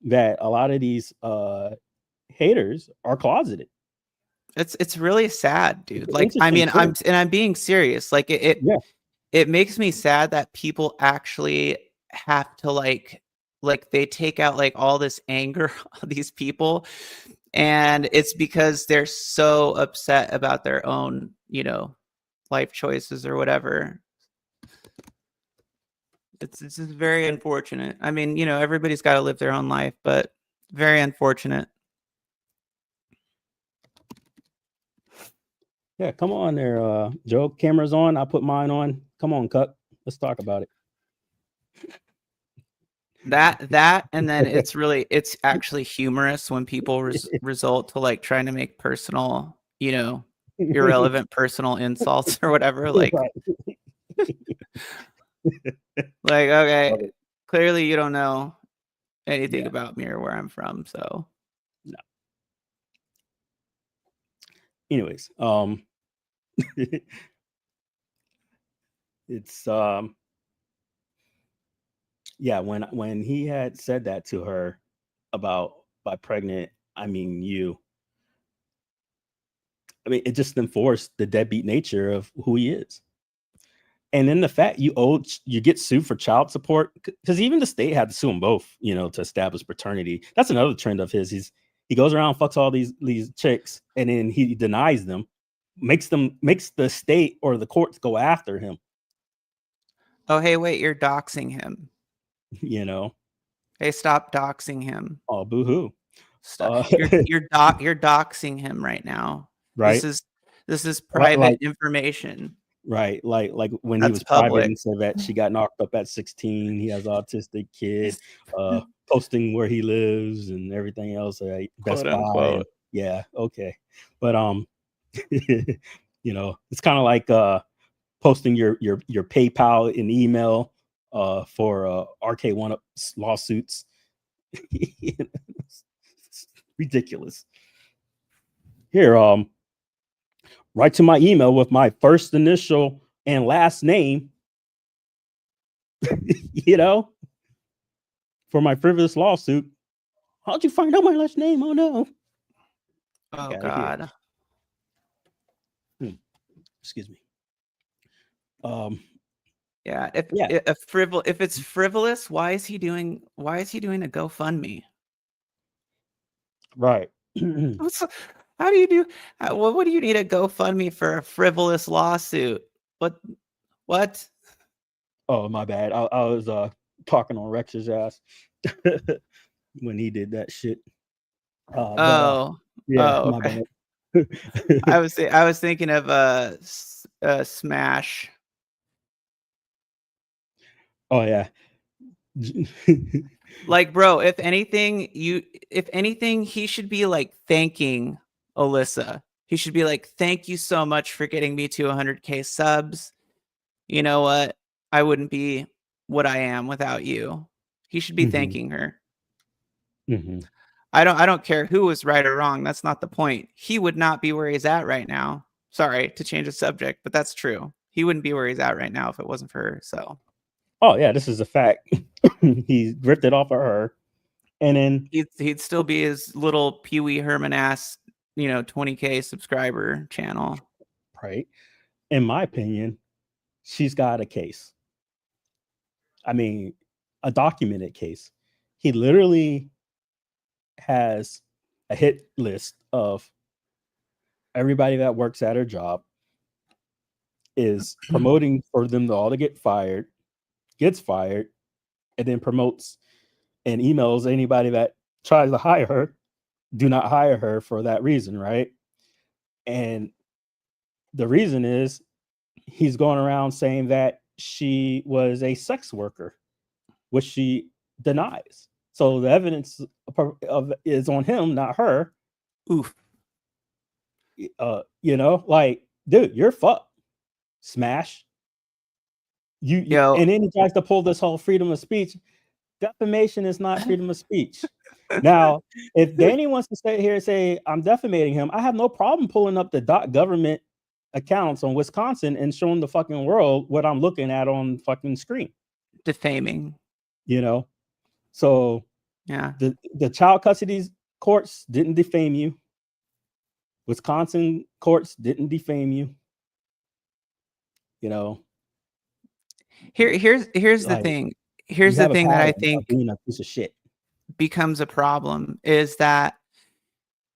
that a lot of these haters are closeted. It's really sad, dude. Like, I mean, I'm being serious. Like it makes me sad that people actually have to like they take out like all this anger on these people, and it's because they're so upset about their own, life choices or whatever. It's just very unfortunate. I mean, everybody's got to live their own life, but very unfortunate. Yeah, come on there, Joe. Camera's on. I put mine on. Come on, Cut. Let's talk about it. That and then it's actually humorous when people result to like trying to make personal, irrelevant personal insults or whatever. Like, like, okay, clearly you don't know anything about me or where I'm from, so no. Anyways, it's yeah, when he had said that to her about by pregnant, I mean you. I mean, it just enforced the deadbeat nature of who he is. And then the fact you get sued for child support, because even the state had to sue them both, to establish paternity. That's another trend of his. He goes around, fucks all these chicks, and then he denies them, makes the state or the courts go after him. Oh, hey, wait, you're doxing him. Hey, stop doxing him. Oh, boo-hoo. Stop. You're doxing him right now. Right. This is private information. Right, like when he That's was private public. and said that she got knocked up at 16, he has an autistic kid, posting where he lives and everything else at Best Quote Buy, and unquote. yeah, okay. But, it's kinda like, posting your PayPal and email, for, RK1 lawsuits. It's ridiculous. Here, write to my email with my first initial and last name, you know, for my frivolous lawsuit. How'd you find out my last name? Oh no. Oh Get outta here. God. Excuse me. Um, Yeah. yeah, If it's frivolous, why is he doing a GoFundMe? right. What's how do you do what do you need a GoFundMe for a frivolous lawsuit? What? Oh, my bad. I was talking on Rex's ass when he did that shit. Oh. Yeah, Oh, my okay. bad. I was thinking of Smash. Oh yeah. Like, bro, if anything, he should be like thanking Alyssa. He should be like, "Thank you so much for getting me to 100K subs. You know what? I wouldn't be what I am without you." He should be Mhm, thanking her. mhm, I don't care who was right or wrong. That's not the point. He would not be where he's at right now. Sorry to change the subject, but that's true. He wouldn't be where he's at right now if it wasn't for her. So Oh yeah, this is a fact. He ripped it off of her, and then he'd still be his little Pee Wee Herman ass, 20K subscriber channel. right. In my opinion, she's got a case. I mean, a documented case. He literally has a hit list of everybody that works at her job, is promoting for them to all to get fired, gets fired, and then promotes and emails anybody that tries to hire her, do not hire her for that reason, right? And the reason is he's going around saying that she was a sex worker, which she denies. So the evidence is on him, not her. Oof. Like, dude, you're fucked. Smash. Yo, And then he tries to pull this whole freedom of speech. Defamation is not freedom of speech. Now, if Danny wants to stay here and say I'm defamating him, I have no problem pulling up the .government accounts on Wisconsin and showing the fucking world what I'm looking at on fucking screen. defaming. So Yeah. the child custody courts didn't defame you. Wisconsin courts didn't defame you. Here's the Like, thing. Here's you the have a thing that I pattern of think being a piece of shit. becomes a problem is that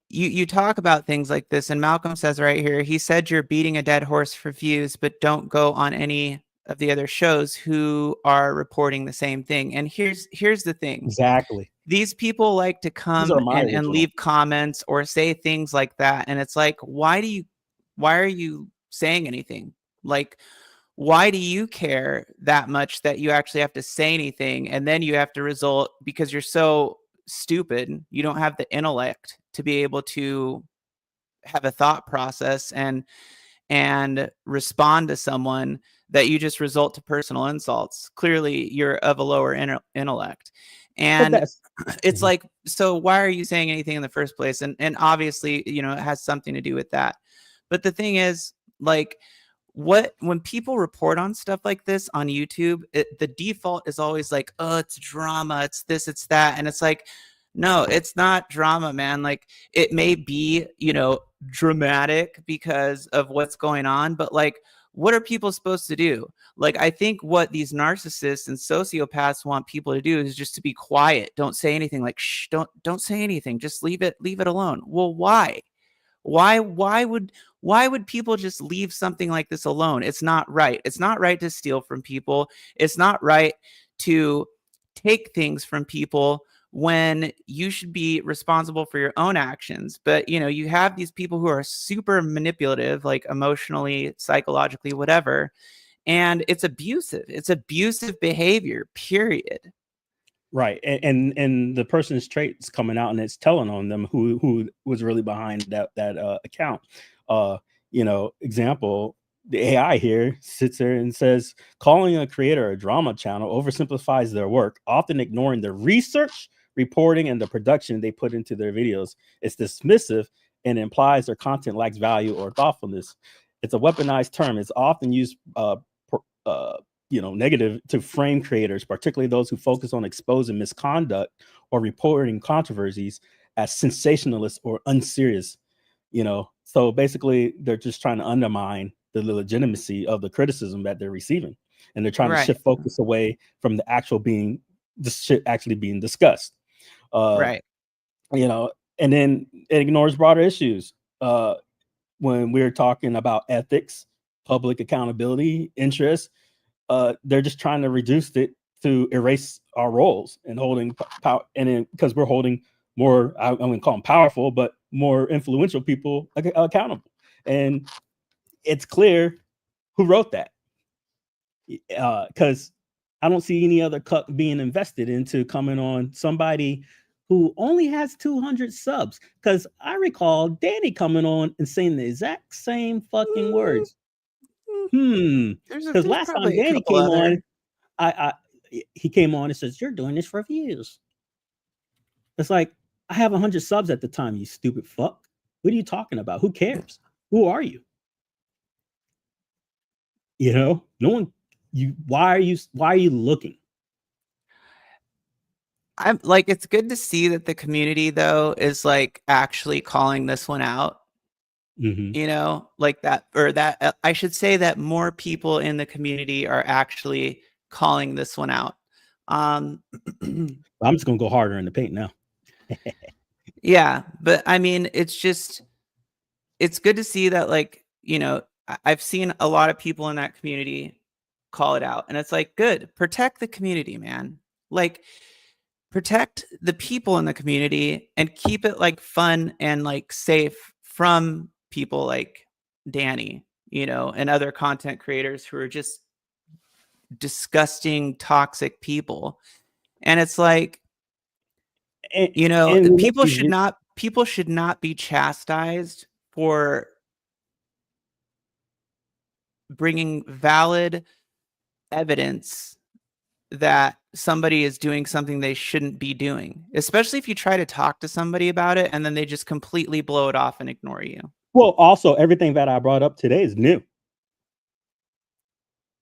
you talk about things like this, and Malcolm says right here, he said you're beating a dead horse for views, but don't go on any of the other shows who are reporting the same thing. And here's the thing. Exactly. These people like to These come are my and original. leave comments or say things like that. And it's like, why are you saying anything? Like, why do you care that much that you actually have to say anything? And then you have to result, because you're so stupid, you don't have the intellect to be able to have a thought process and respond to someone, that you just result to personal insults. Clearly you're of a lower intellect. But And that's it's like, so why are you saying anything in the first place? And obviously, it has something to do with that. But the thing is, like, when people report on stuff like this on YouTube, the default is always like, oh, it's drama, it's this, it's that. And it's like, no, it's not drama, man. Like, it may be, dramatic because of what's going on, but like, what are people supposed to do? Like, I think what these narcissists and sociopaths want people to do is just to be quiet. Don't say anything. Like, shh, don't say anything. Just leave it alone. Well, why? Why would people just leave something like this alone? It's not right. It's not right to steal from people. It's not right to take things from people when you should be responsible for your own actions. But, you know, you have these people who are super manipulative, like emotionally, psychologically, whatever. And it's abusive. It's abusive behavior, period. Right. And the person's traits coming out and it's telling on them who was really behind that account. You know, example, the AI here sits there and says calling a creator a drama channel oversimplifies their work, often ignoring the research, reporting, and the production they put into their videos. It's dismissive and implies their content lacks value or thoughtfulness. It's a weaponized term. It's often used you know, negative to frame creators, particularly those who focus on exposing misconduct or reporting controversies, as sensationalist or unserious. You know, so basically they're just trying to undermine the legitimacy of the criticism that they're receiving, and they're trying to shift focus away from the actual being the shit actually being discussed. Right. You know, and then it ignores broader issues. When we're talking about ethics, public accountability, interest, they're just trying to reduce it to erase our roles and holding power. And then because we're holding more, I'm going to call them powerful, but more influential people accountable. And it's clear who wrote that. Because I don't see any other cuck being invested into coming on somebody who only has 200 subs. Because I recall Danny coming on and saying the exact same fucking words. Because last time Danny came on, he came on and says, "You're doing this for views." It's like, I have 100 subs at the time, you stupid fuck. What are you talking about? Who cares? Who are you? You know, no one. Why are you looking? I'm like, it's good to see that the community though is like actually calling this one out. You know, like that, or that I should say that more people in the community are actually calling this one out. I'm just gonna go harder in the paint now. Yeah, but I mean, it's good to see that, like, you know, I've seen a lot of people in that community call it out, and it's like, good, protect the community, man. Like, protect the people in the community and keep it like fun and like safe from people like Danny, you know, and other content creators who are just disgusting, toxic people. And it's like, you know, people should not be chastised for bringing valid evidence that somebody is doing something they shouldn't be doing, especially if you try to talk to somebody about it and then they just completely blow it off and ignore you. Well, also, everything that I brought up today is new.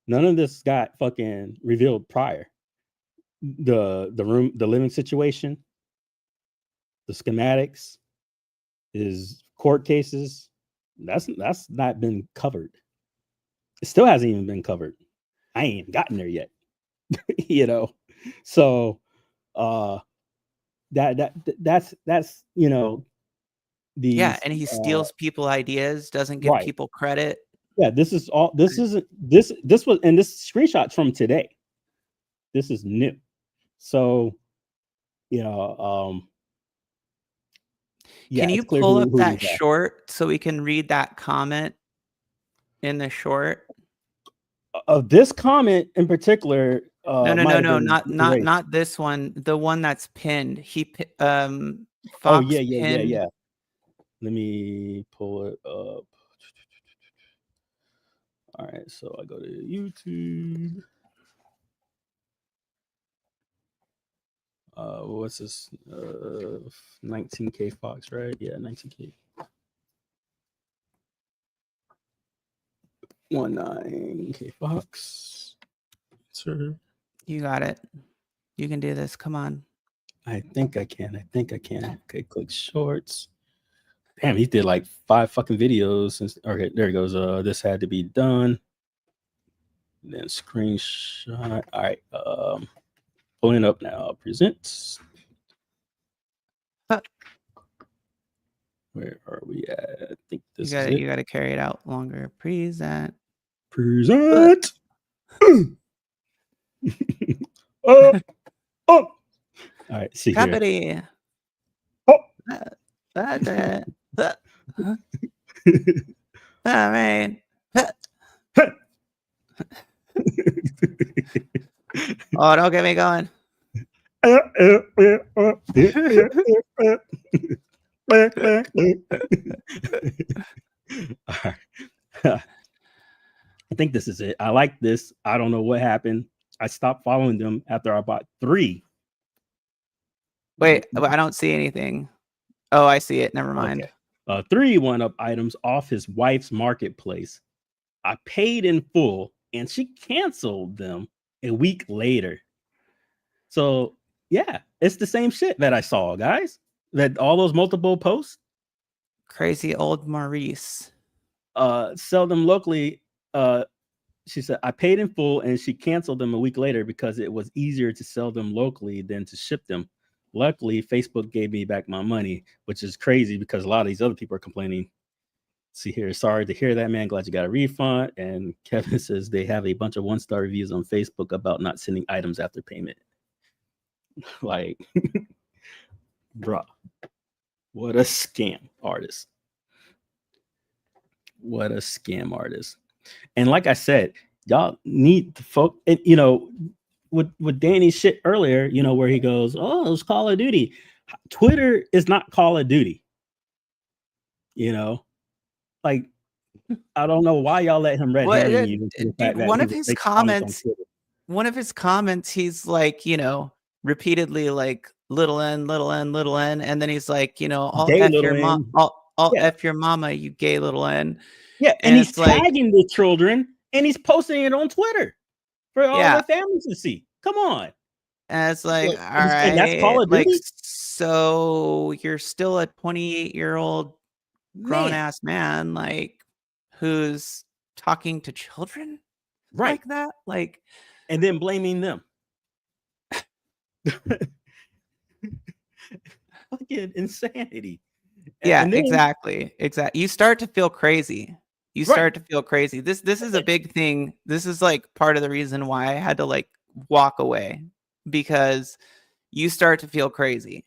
None of this got fucking revealed prior. The living situation, the schematics, his court cases, that's not been covered. It still hasn't even been covered. I ain't gotten there yet. You know, so that's you know, these, yeah, and he steals people ideas, doesn't give people credit. Yeah, this is all. This isn't this. This was, and this screenshot's from today. This is new. So, you know, can you pull up that short so we can read that comment in the short? Of this comment in particular, no, not this one. The one that's pinned. He Fox yeah. Let me pull it up. All right, so I go to YouTube. What's this? 19K Fox, right? Yeah, 19K. 19K Fox. Sir. You got it. You can do this. Come on. I think I can. Okay, click shorts. Damn, he did like 5 fucking videos. Okay, there he goes. This had to be done. Then screenshot. All right. Pulling up now. Presents. Where are we at? I think this is it. You got to carry it out longer. Present. Oh. All All right, see here. Property. Oh. That's it. All right. Oh, don't get me going. All right. I think this is it. I like this. I don't know what happened. I stopped following them after I bought 3. Wait, I don't see anything. Oh, I see it. Never mind. Okay. 3 one-up items off his wife's marketplace. I paid in full and she canceled them a week later. So yeah, it's the same shit that I saw, guys. That all those multiple posts. Crazy old Maurice. Sell them locally. She said, I paid in full and she canceled them a week later because it was easier to sell them locally than to ship them. Luckily, Facebook gave me back my money, which is crazy because a lot of these other people are complaining. See here, sorry to hear that, man. Glad you got a refund. And Kevin says they have a bunch of 1-star reviews on Facebook about not sending items after payment. Like, bruh, what a scam artist. What a scam artist. And like I said, y'all need to focus, you know, with Danny's shit earlier, you know, where he goes, oh, it's Call of Duty. Twitter is not Call of Duty. You know, like, I don't know why y'all let him red herring you. Dude, one of his comments, he's like, you know, repeatedly like little n, and then he's like, you know, I'll F your mom, I'll F your mama, you gay little n. Yeah, and he's tagging the children and he's posting it on Twitter for all their families to see. Come on. And it's like, all right, and that's Call of Duty? like, so you're still a 28-year-old grown-ass man, like, who's talking to children like that? Like, and then blaming them. Fucking insanity. Yeah, exactly. You start to feel crazy. Start to feel crazy. This is a big thing. This is like part of the reason why I had to like walk away, because you start to feel crazy.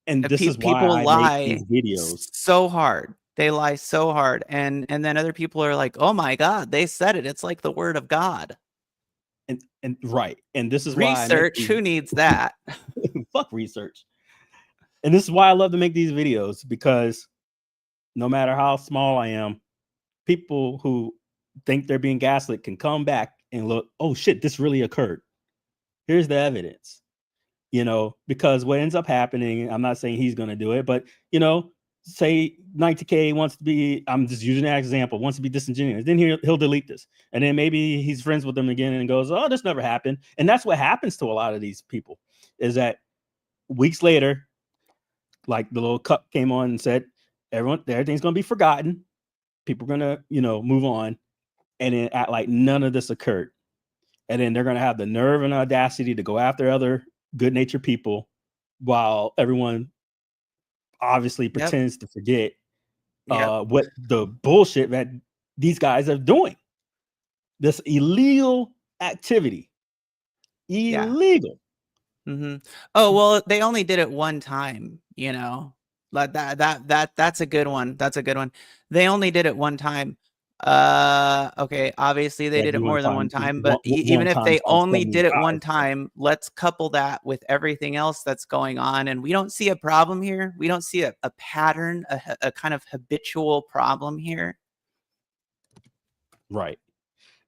And this is why people I lie make these videos so hard. They lie so hard, and then other people are like, "Oh my God, they said it. It's like the word of God." And right. And this is research. Why who needs that? Fuck research. And this is why I love to make these videos, because no matter how small I am, people who think they're being gaslit can come back and look, oh shit, this really occurred. Here's the evidence. You know, because what ends up happening, I'm not saying he's going to do it, but, you know, say 90K wants to be, I'm just using that example, wants to be disingenuous. Then he'll delete this. And then maybe he's friends with them again and goes, oh, this never happened. And that's what happens to a lot of these people, is that weeks later, like the little cup came on and said, everything's going to be forgotten. People are going to, you know, move on. And then act like none of this occurred. And then they're going to have the nerve and audacity to go after other good-natured people while everyone obviously pretends to forget what the bullshit that these guys are doing. This illegal activity. Illegal. Oh, well, they only did it one time, you know. Like that's a good one. That's a good one. They only did it one time. Okay, obviously they did it more than one time, but even if they only did it one time, let's couple that with everything else that's going on, and we don't see a problem here. We don't see a pattern, a kind of habitual problem here. Right.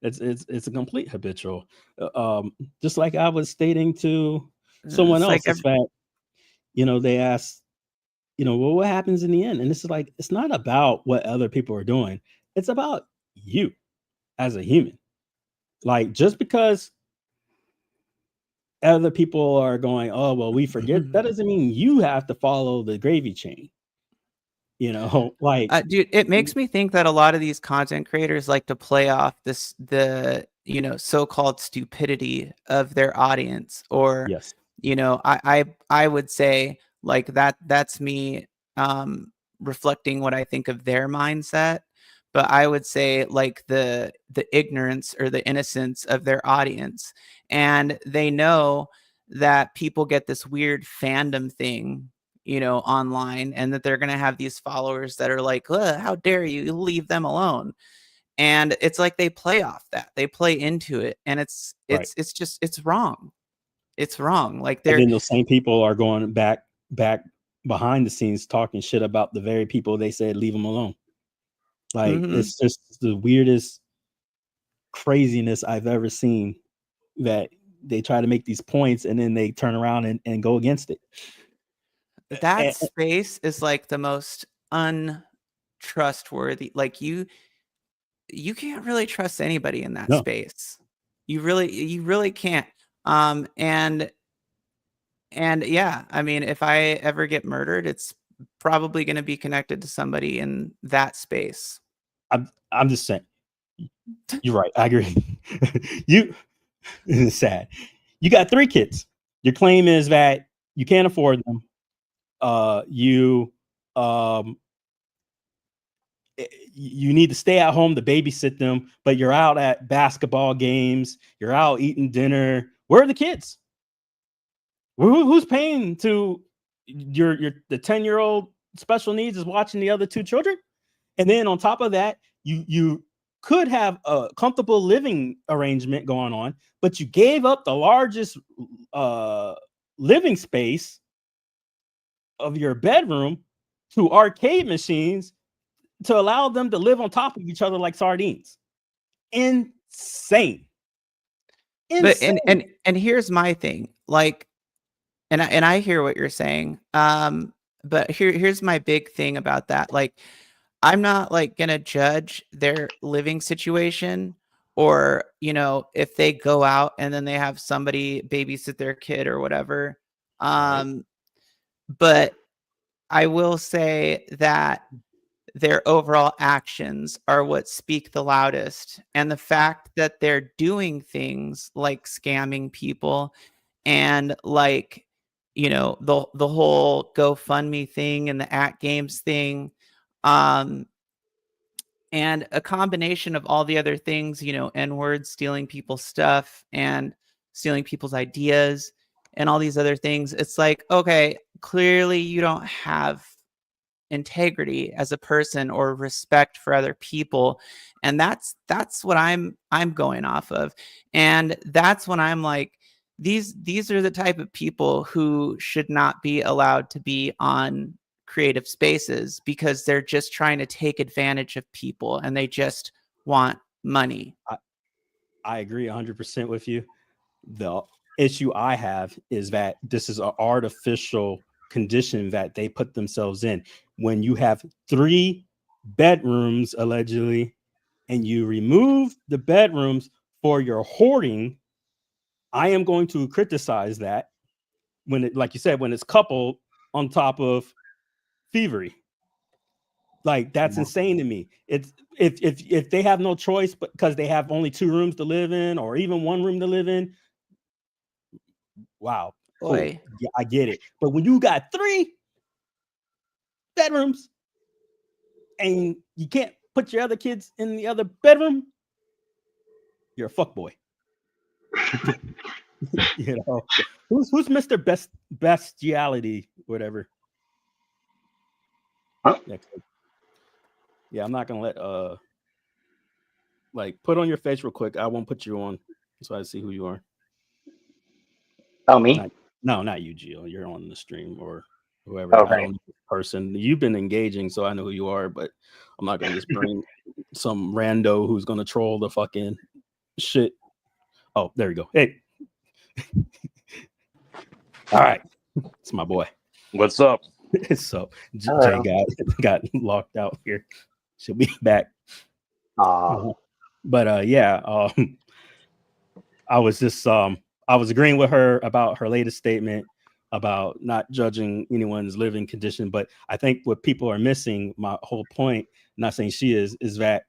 It's a complete habitual. Just like I was stating to someone else, it's that, you know, they asked, you know, well, what happens in the end? And this is like, it's not about what other people are doing. It's about you as a human. Like, just because other people are going, oh, well, we forget, that doesn't mean you have to follow the gravy chain. You know, like, dude, it makes me think that a lot of these content creators like to play off the, you know, so-called stupidity of their audience, or, you know, I would say like that's me reflecting what I think of their mindset. But I would say like the ignorance or the innocence of their audience. And they know that people get this weird fandom thing, you know, online, and that they're going to have these followers that are like, how dare you leave them alone? And it's like they play off that, they play into it, and it's just it's wrong. It's wrong. Like And they're then those same people are going back behind the scenes talking shit about the very people they said leave them alone. Like it's just the weirdest craziness I've ever seen, that they try to make these points and then they turn around and go against it. That space is like the most untrustworthy. Like you can't really trust anybody in that space. You really can't. And yeah, I mean, if I ever get murdered, it's probably going to be connected to somebody in that space. I'm just saying. You're right. I agree. It's sad. You got 3 kids. Your claim is that you can't afford them. You need to stay at home to babysit them, but you're out at basketball games. You're out eating dinner. Where are the kids? Who's paying to the 10-year-old special needs is watching the other 2 children? And then on top of that, you could have a comfortable living arrangement going on, but you gave up the largest living space of your bedroom to arcade machines to allow them to live on top of each other like sardines. Insane. But and here's my thing. Like, and I hear what you're saying. But here's my big thing about that. Like, I'm not like gonna judge their living situation, or, you know, if they go out and then they have somebody babysit their kid or whatever. But I will say that their overall actions are what speak the loudest. And the fact that they're doing things like scamming people and, like, you know, the whole GoFundMe thing and the @games thing, and a combination of all the other things, you know, N-words, stealing people's stuff and stealing people's ideas and all these other things. It's like, okay, clearly you don't have integrity as a person or respect for other people, and that's what I'm going off of. And that's when I'm like, these are the type of people who should not be allowed to be on creative spaces, because they're just trying to take advantage of people and they just want money. I agree 100% with you. The issue I have is that this is an artificial condition that they put themselves in. When you have 3 bedrooms allegedly, and you remove the bedrooms for your hoarding, I am going to criticize that when it, like you said, when it's coupled on top of thievery. Like, that's insane to me. It's if they have no choice, but because they have only 2 rooms to live in, or even 1 room to live in, wow, cool. Yeah, I get it. But when you got 3 bedrooms and you can't put your other kids in the other bedroom, you're a fuckboy. You know, who's Mr. Bestiality, whatever. Huh? Yeah, I'm not gonna let like, put on your face real quick. I won't put you on so I see who you are. Oh, me? No, not you, Gio. You're on the stream, or whoever. Okay. I don't know the person. You've been engaging, so I know who you are, but I'm not gonna just bring some rando who's gonna troll the fucking shit. Oh, there you go. Hey. All right. It's my boy. What's up? So Jay got locked out here. She'll be back. But yeah, I was just I was agreeing with her about her latest statement about not judging anyone's living condition. But I think what people are missing, my whole point, not saying she is that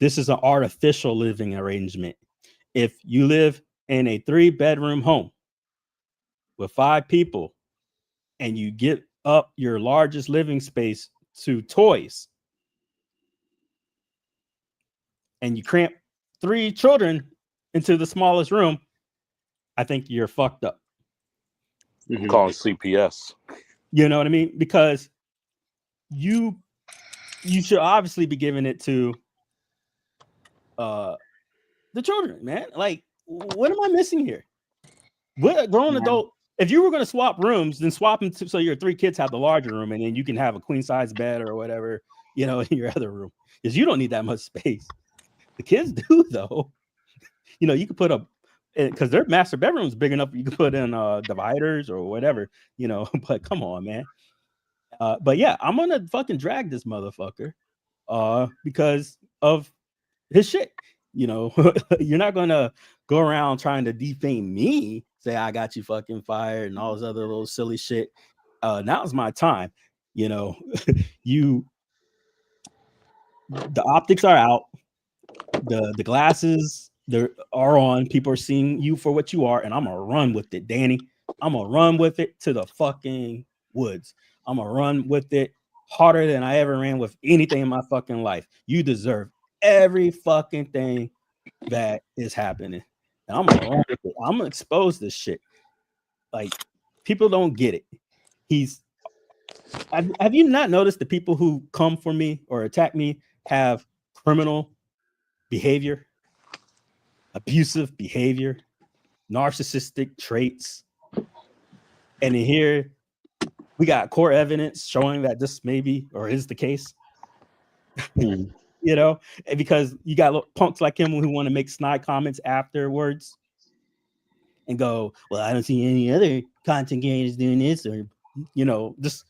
this is an artificial living arrangement. If you live in a 3-bedroom home with 5 people and you give up your largest living space to toys, and you cramp 3 children into the smallest room, I think you're fucked up. I'm calling CPS. You know what I mean? Because you should obviously be giving it to the children, man. Like, what am I missing here? What a grown adult. If you were going to swap rooms, then swap them so your 3 kids have the larger room, and then you can have a queen size bed or whatever, you know, in your other room, because you don't need that much space. The kids do, though. You know, you could put because their master bedroom is big enough, you can put in dividers or whatever, you know. But come on, man. But yeah, I'm gonna fucking drag this motherfucker because of his shit. You know, you're not gonna go around trying to defame me, say I got you fucking fired and all this other little silly shit. Now's my time. You know, the optics are out, the glasses are on, people are seeing you for what you are, and I'm gonna run with it, Danny. I'm gonna run with it to the fucking woods. I'm gonna run with it harder than I ever ran with anything in my fucking life. You deserve every fucking thing that is happening. And I'm gonna run with it. I'm gonna expose this shit. Like, people don't get it. Have you not noticed the people who come for me or attack me have criminal behavior, abusive behavior, narcissistic traits? And in here, we got core evidence showing that this may be or is the case. You know, because you got punks like him who want to make snide comments afterwards and go, well, I don't see any other content creators doing this, or, you know, just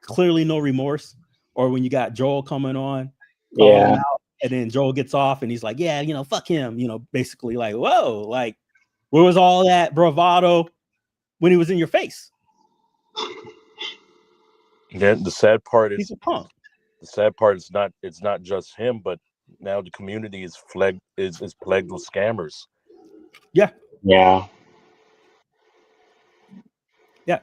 clearly no remorse. Or when you got Joel coming on, calling him out, and then Joel gets off and he's like, yeah, you know, fuck him, you know, basically like, whoa, like, where was all that bravado when he was in your face? Yeah, the sad part He's is a punk. The sad part is it's not just him, but now the community is plagued with scammers. Yeah. Yeah. Yeah.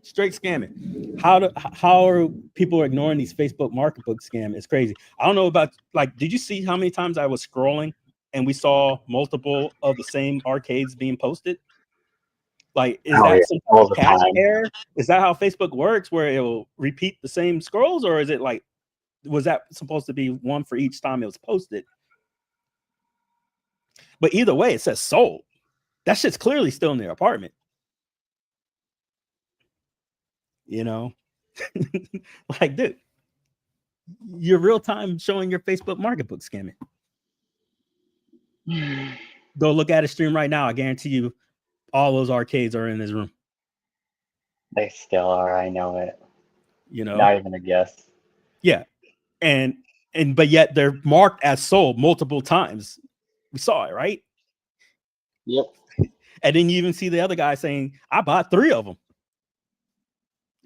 Straight scamming. How are people ignoring these Facebook marketbook scam? It's crazy. I don't know about, like, did you see how many times I was scrolling and we saw multiple of the same arcades being posted? Like, is that some all the cache time. error? Is that how Facebook works, where it will repeat the same scrolls, or is it like, was that supposed to be one for each time it was posted? But either way, it says sold. That shit's clearly still in their apartment. You know, like, dude, you're real time showing your Facebook marketbook scamming. Go look at a stream right now. I guarantee you all those arcades are in this room. They still are. I know it. You know, Not even a guess. Yeah. But yet they're marked as sold multiple times. We saw it, right? Yep. And then you even see the other guy saying, I bought 3 of them.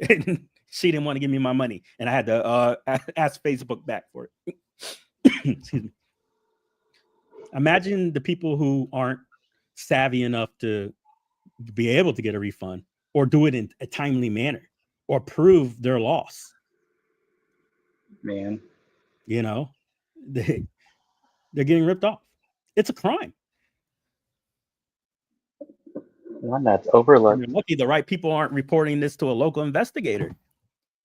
And she didn't want to give me my money, and I had to ask Facebook back for it. Excuse me. Imagine the people who aren't savvy enough to be able to get a refund or do it in a timely manner or prove their loss. Man. You know, they're getting ripped off. It's a crime. One that's overlooked. You're lucky the right people aren't reporting this to a local investigator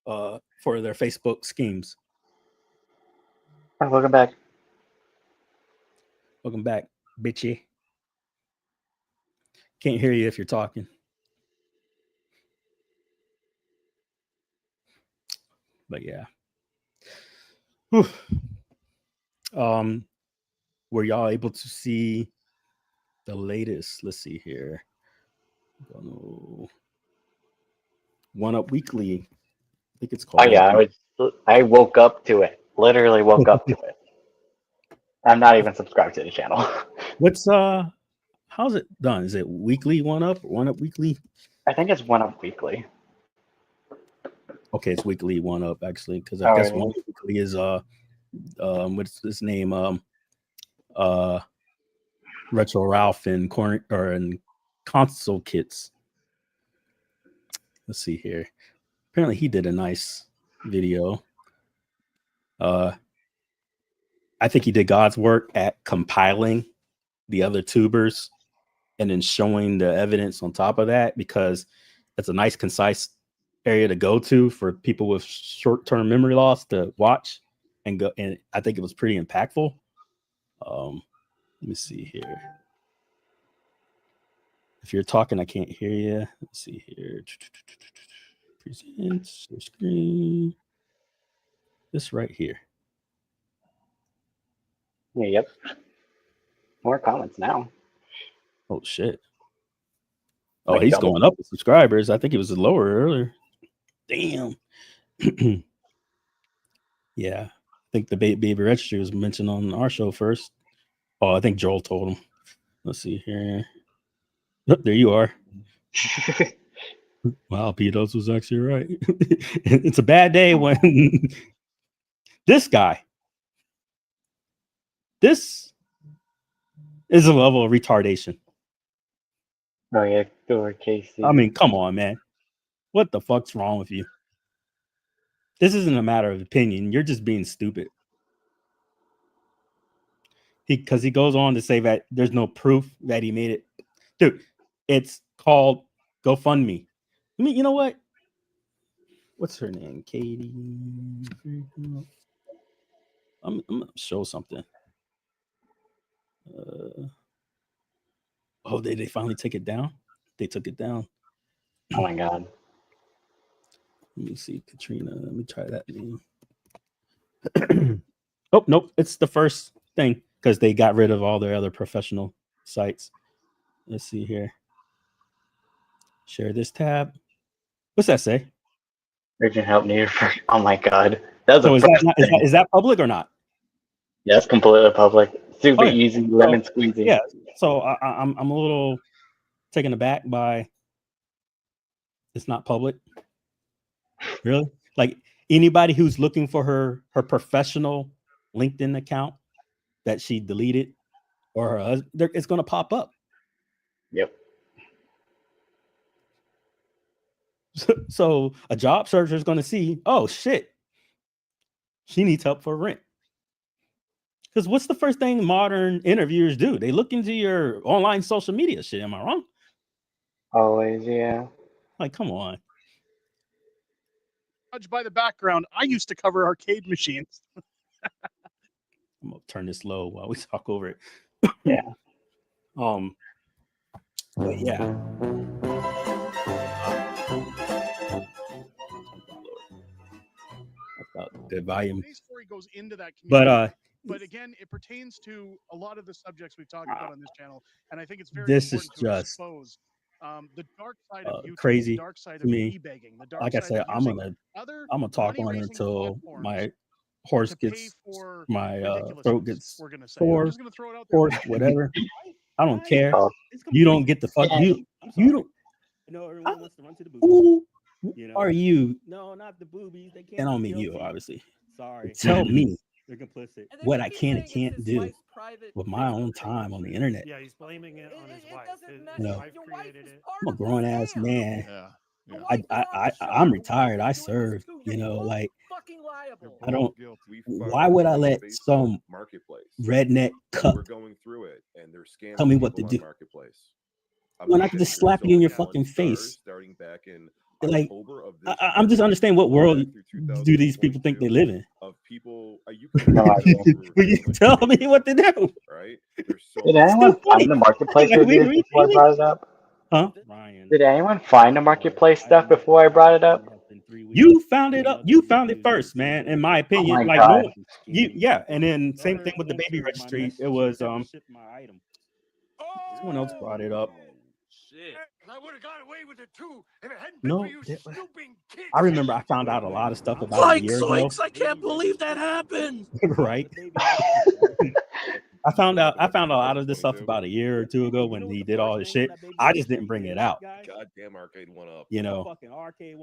for their Facebook schemes. Oh, welcome back. Welcome back, bitchy. Can't hear you if you're talking. But yeah. Whew. Were y'all able to see the latest? Let's see here. One Up Weekly. I think it's called. Oh yeah, I woke up to it. Literally woke up to it. I'm not even subscribed to the channel. What's how's it done? Is it weekly One Up Weekly? I think it's One Up Weekly. Okay, it's weekly One Up actually, because I guess One Up Weekly is what's his name? Retro Ralph and console kits. Let's see here. Apparently he did a nice video. I think he did God's work at compiling the other tubers and then showing the evidence on top of that, because It's a nice, concise area to go to for people with short-term memory loss to watch and go. And I think it was pretty impactful. Let me see here. If you're talking, I can't hear you. Let's see here. Present your screen. This right here. Yep. More comments now. Oh shit. Oh, Like he's double. going up with subscribers. I think it was lower earlier. Damn. Yeah. I think the baby registry was mentioned on our show first. Oh, I think Joel told him. Let's see here. Oh, there you are. Wow, Pedos was actually right. It's a bad day when this guy. This is a level of retardation. Oh yeah, door Casey. I mean, come on, man. What the fuck's wrong with you? This isn't a matter of opinion. You're just being stupid. Because he goes on to say that there's no proof that he made it. Dude, it's called GoFundMe. I mean, you know what? What's her name? Katie. I'm gonna show something. Oh, did they finally take it down? They took it down. Oh my god. Let me see, Katrina. Let me try that name. Oh, nope. It's the first thing because they got rid of all their other professional sites. Let's see here. Share this tab. What's that say? Urgent help needed for. Oh my god. That's So a is that public or not? Yeah, it's completely public. Super Oh, yeah. easy, lemon squeezy. Yeah. So I'm a little taken aback by it's not public. Really? Like anybody who's looking for her professional LinkedIn account that she deleted or her husband, it's going to pop up. Yep. So a job searcher is going to see, oh shit, she needs help for rent. Because what's the first thing modern interviewers do? They look into your online social media shit. Am I wrong? Always, yeah. Like, come on. Judge by the background, I used to cover arcade machines. I'm gonna turn this low while we talk over it. Yeah. But yeah. About the volume. Today's story goes into that But again, it pertains to a lot of the subjects we've talked about on this channel, and I think it's very this important is to just expose the dark side of YouTube, crazy the dark side to of me. e-begging, the dark Like I side said, of I'm using gonna talk on it until my horse gets my throat gets sore, horse, whatever. I don't care. You don't get the fuck you don't. No, everyone wants to run to the boobies. Who are you? No, not the boobies. They can't. And I don't mean you, obviously. Sorry. Tell me They're complicit. what I can and can't do with my own time on the internet. Yeah, he's blaming it on his wife. His No. wife created it. I'm a grown ass man. Yeah. I'm retired. I served. You know, like I don't. Why would I let some redneck cup tell me what to do when I can just slap you in your fucking face? Like, I'm just understand what world do these people think they live in? No idea. Will you tell me what to do? Did anyone find the marketplace Like, reviews before I brought it up? Huh? Did anyone find the marketplace stuff before I brought it up? You found it up. You found it first, man. In my opinion, my like God. no, yeah. And then same thing with the baby registry. It was someone else brought it up. Shit. I would have got away with it too if it hadn't No, been for you stupid kids. I remember I found out a lot of stuff about a year ago. Zoinks, I can't believe that happened. Right. I found out a lot of this stuff about a year or two ago when he did all his shit. I just didn't bring it out. Goddamn arcade went up. You know.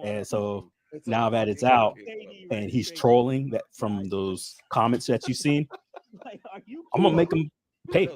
And so now that it's out and he's trolling that from those comments that you've seen, I'm gonna make him pay.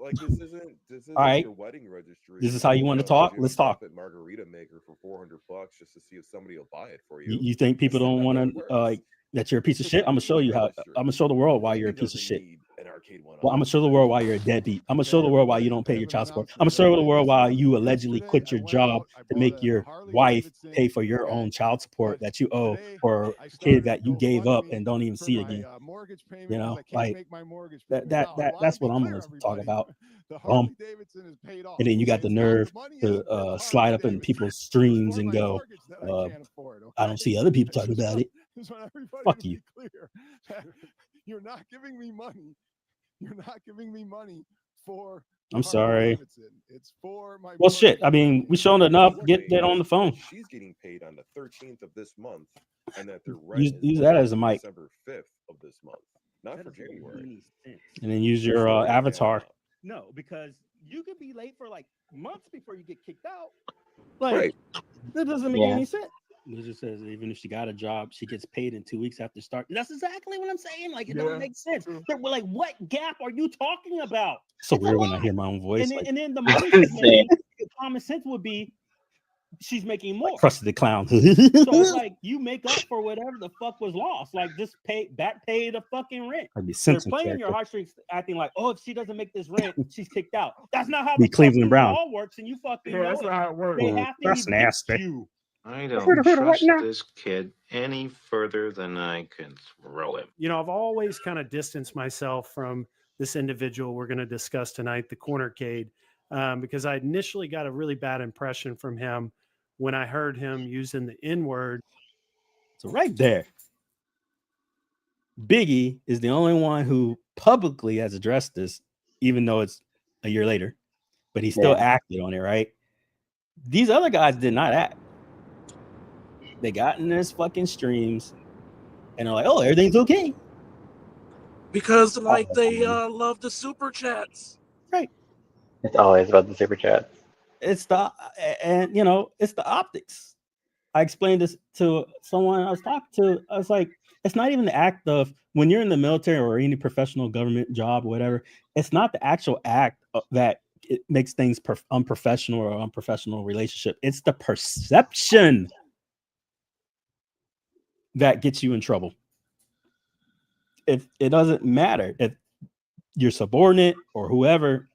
Like this isn't all right. your wedding registry. This is how you want to talk. Let's talk. At Margarita Maker for $400 just to see if somebody will buy it for you. You think people don't want to like that you're a piece of shit? I'm gonna show you how. I'm gonna show the world why you're a piece of shit. an arcade one. Well, I'm gonna show the world why you're a deadbeat. I'm gonna show the world why you don't pay your child support. I'm gonna show the world why you allegedly quit your job to make your wife pay for your own child support that you owe for a kid that you gave up and don't even see again. Mortgage payment, You know, I can't like make my mortgage that payment. that's what I'm gonna talk about. The Harley Davidson is paid off. And then you got the nerve to slide up in people's streams and go, I don't see other people talking about it. Fuck you. You're not giving me money. You're not giving me money for. I'm sorry. It's for my. Well, shit. I mean, we shown enough. Get that on the phone. She's getting paid on the 13th of this month, and that their Use that as a mic. December 5th of this month, not for January. And then use your avatar. No, because you could be late for like months before you get kicked out. Like, that doesn't make Yeah. any sense. It just says even if she got a job, she gets paid in 2 weeks after start. That's exactly what I'm saying. Like, it don't make sense. We're like, what gap are you talking about? So it's weird when I hear my own voice. And then the money she's making, common sense would be she's making more. Like Krusty the Clown. So it's like you make up for whatever the fuck was lost. Like just pay the fucking rent. They're playing your heartstrings, acting like, oh, if she doesn't make this rent, she's kicked out. That's not how the Cleveland Brown all works, and you fucking know that's not how it works. They have to That's nasty. You. I don't trust this kid any further than I can throw him. You know, I've always kind of distanced myself from this individual we're going to discuss tonight, TheCornerCade, because I initially got a really bad impression from him when I heard him using the N-word. So right there, Biggie is the only one who publicly has addressed this, even though it's a year later, but he still acted on it, right? These other guys did not act. They got in this fucking streams and they're like, oh, everything's okay. Because like they love the super chats. Right. It's always about the super chats. It's the it's the optics. I explained this to someone I was talking to. I was like, it's not even the act of when you're in the military or any professional government job or whatever. It's not the actual act that it makes things unprofessional or unprofessional relationship. It's the perception that gets you in trouble. If it doesn't matter if your subordinate or whoever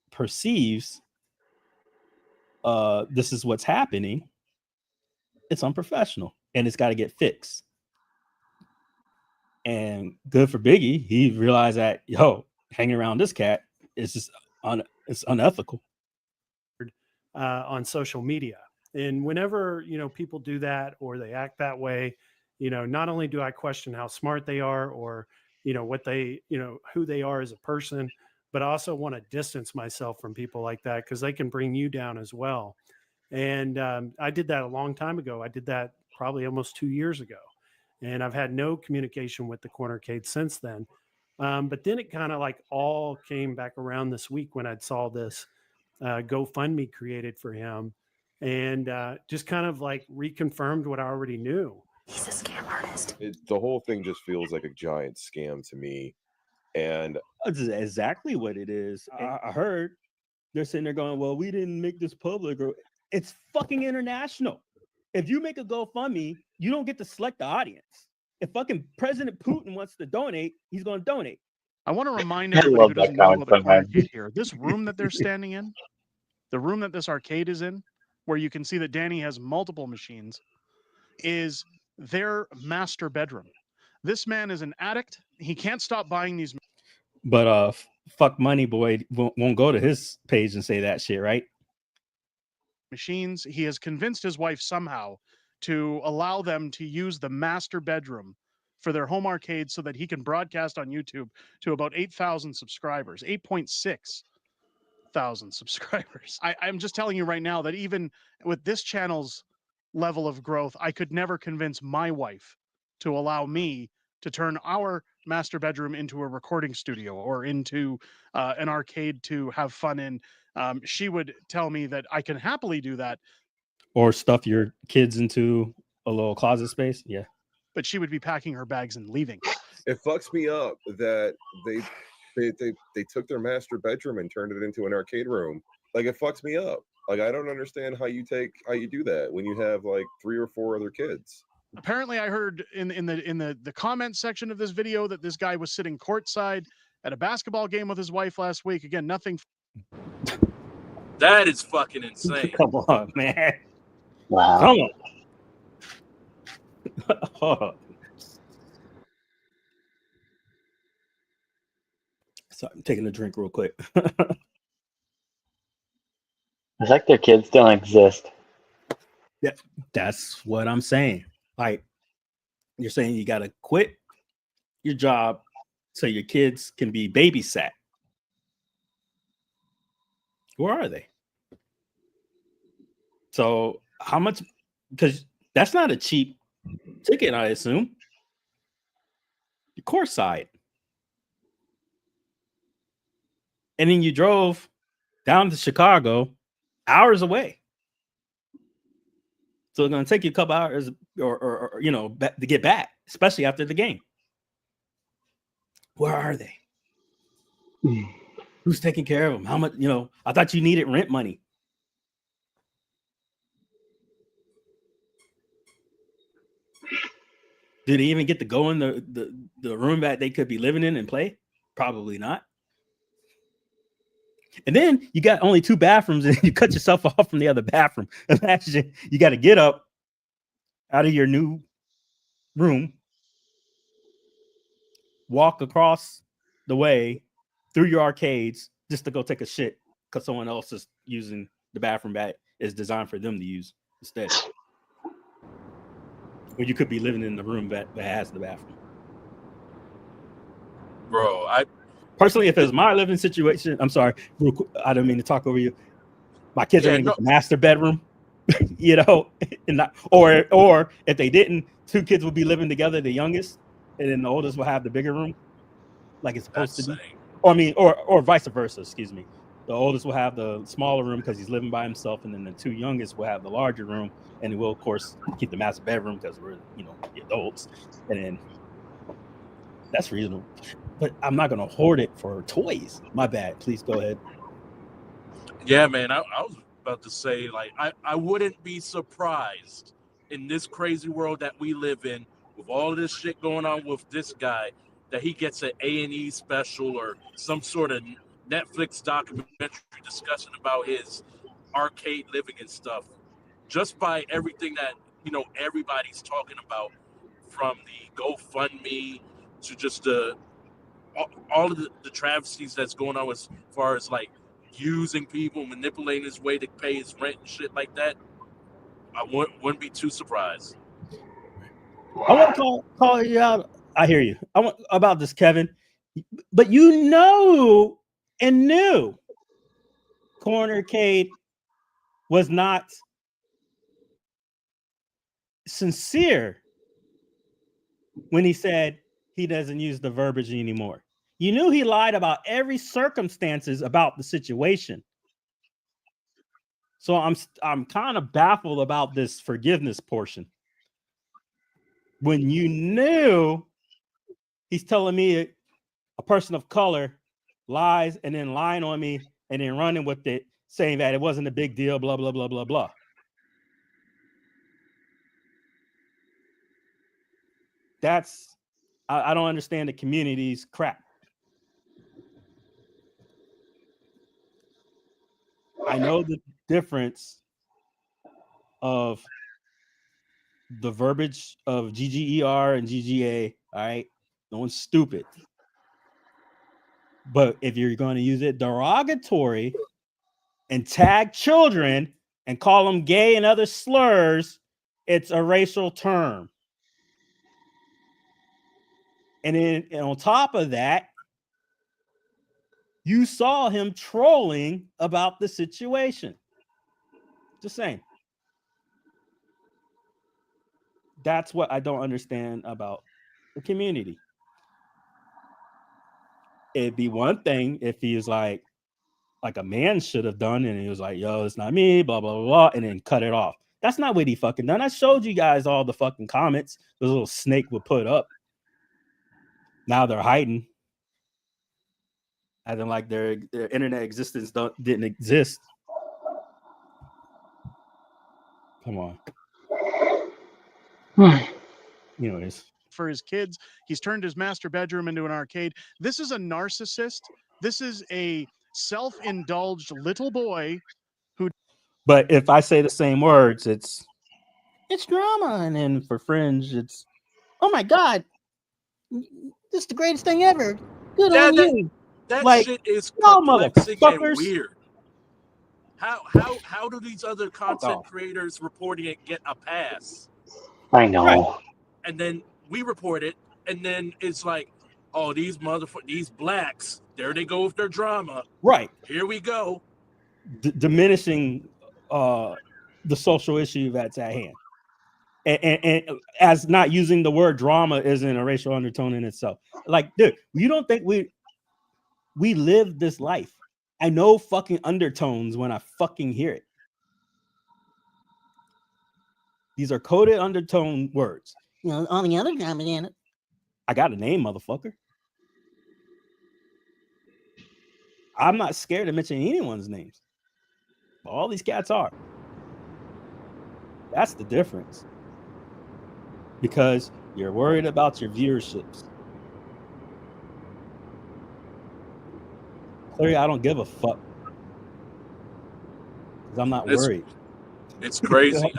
perceives this is what's happening, it's unprofessional and it's got to get fixed. And good for Biggie, he realized that hanging around this cat is just it's unethical On social media. And whenever people do that or they act that way, not only do I question how smart they are or what they who they are as a person, but I also want to distance myself from people like that because they can bring you down as well. And I did that a long time ago. I did that probably almost 2 years ago, and I've had no communication with TheCornerCade since then. But then it kind of like all came back around this week when I saw this GoFundMe created for him, and just kind of like reconfirmed what I already knew. He's a scam artist. The whole thing just feels like a giant scam to me. And that's exactly what it is. I heard they're sitting there going, well, we didn't make this public. Or it's fucking international. If you make a GoFundMe, you don't get to select the audience. If fucking President Putin wants to donate, he's going to donate. I want to remind everybody who doesn't know about TheCornerCade here. This room that they're standing in, the room that this arcade is in, where you can see that Danny has multiple machines, is their master bedroom. This man is an addict. He can't stop buying these. But fuck money boy won't go to his page and say that shit, right? Machines. He has convinced his wife somehow to allow them to use the master bedroom for their home arcade so that he can broadcast on YouTube to about 8,000 subscribers, 8.6 thousand subscribers. I'm just telling you right now that even with this channel's level of growth, I could never convince my wife to allow me to turn our master bedroom into a recording studio or into an arcade to have fun in. She would tell me that I can happily do that. Or stuff your kids into a little closet space. Yeah. But she would be packing her bags and leaving. It fucks me up that they took their master bedroom and turned it into an arcade room. Like, it fucks me up. Like, I don't understand how you do that when you have like 3 or 4 other kids. Apparently, I heard in the comment section of this video that this guy was sitting courtside at a basketball game with his wife last week. Again, nothing. That is fucking insane. Come on, man. Wow. Come on. Hold on. Sorry, I'm taking a drink real quick. It's like their kids don't exist. Yeah, that's what I'm saying. Like, you're saying you got to quit your job so your kids can be babysat. Where are they? So how much? Because that's not a cheap ticket, I assume. Your course side. And then you drove down to Chicago, hours away. So it's going to take you a couple hours or you know, to get back, especially after the game. Where are they? Who's taking care of them? How much, you know, I thought you needed rent money. Did they even get to go in the room that they could be living in and play? Probably not. And then you got only 2 bathrooms and you cut yourself off from the other bathroom. Imagine you got to get up out of your new room, walk across the way through your arcades just to go take a shit because someone else is using the bathroom that is designed for them to use instead. Or you could be living in the room that has the bathroom. Bro, Personally, if it was my living situation, I'm sorry, I don't mean to talk over you. My kids are gonna get the master bedroom, you know, and not, or if they didn't, 2 kids would be living together, the youngest, and then the oldest will have the bigger room, like it's supposed to be. Or I mean, or vice versa. Excuse me. The oldest will have the smaller room because he's living by himself, and then the 2 youngest will have the larger room, and we'll of course keep the master bedroom because we're, you know, the adults, and then that's reasonable. But I'm not gonna hoard it for toys. My bad. Please go ahead. Yeah, man. I was about to say, like, I wouldn't be surprised in this crazy world that we live in, with all this shit going on with this guy, that he gets an A&E special or some sort of Netflix documentary discussion about his arcade living and stuff, just by everything that, you know, everybody's talking about, from the GoFundMe to just all of the travesties that's going on as far as like using people, manipulating his way to pay his rent and shit like that. I wouldn't be too surprised. I want to call you out. I hear you. I want about this, Kevin. But you know and knew TheCornerCade was not sincere when he said he doesn't use the verbiage anymore. You knew he lied about every circumstances about the situation. So I'm kind of baffled about this forgiveness portion. When you knew he's telling me a person of color lies and then lying on me and then running with it, saying that it wasn't a big deal, blah, blah, blah, blah, blah. That's, I don't understand the community's crap. I know the difference of the verbiage of GGER and GGA. All right. No one's stupid. But if you're going to use it derogatory and tag children and call them gay and other slurs, it's a racial term. And then and on top of that, you saw him trolling about the situation. Just saying. That's what I don't understand about the community. It'd be one thing if he was like a man should have done, and he was like, yo, it's not me, blah, blah, blah, blah, and then cut it off. That's not what he fucking done. I showed you guys all the fucking comments the little snake would put up. Now they're hiding. As in like their internet existence didn't exist. Come on. Anyways, for his kids. He's turned his master bedroom into an arcade. This is a narcissist. This is a self-indulged little boy who. but if I say the same words, it's drama, and then for Fringe, it's oh my god, this is the greatest thing ever. Good on you. That Like, shit is no, perplexing and motherfuckers. weird. How do these other content creators reporting it get a pass? I know. Right. And then we report it, and then it's like, oh, these blacks, there they go with their drama. Right. Here we go. Diminishing the social issue that's at hand. And as not using the word drama isn't a racial undertone in itself. Like, dude, you don't think we live this life? I know fucking undertones when I fucking hear it. These are coded undertone words. You know, all the other drama in it. I got a name, motherfucker. I'm not scared to mention anyone's names. But all these cats are. That's the difference. Because you're worried about your viewerships. Clearly, I don't give a fuck. Because I'm not worried. It's crazy.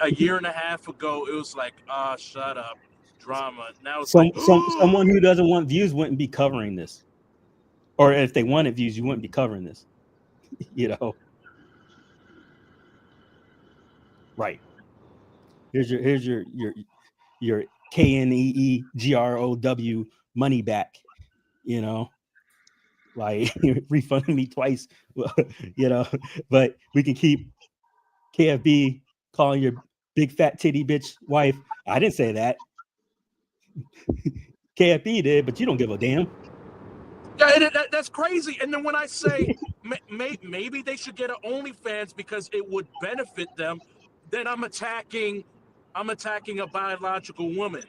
A year and a half ago, it was like, shut up, drama. Now it's someone who doesn't want views wouldn't be covering this. Or if they wanted views, you wouldn't be covering this. You know? Right. Here's your KNEEGROW money back, you know, like refunding me twice, you know, but we can keep KFB calling your big fat titty bitch wife. I didn't say that. KFB did, but you don't give a damn. Yeah, that's crazy. And then when I say maybe they should get an OnlyFans because it would benefit them, then I'm attacking a biological woman.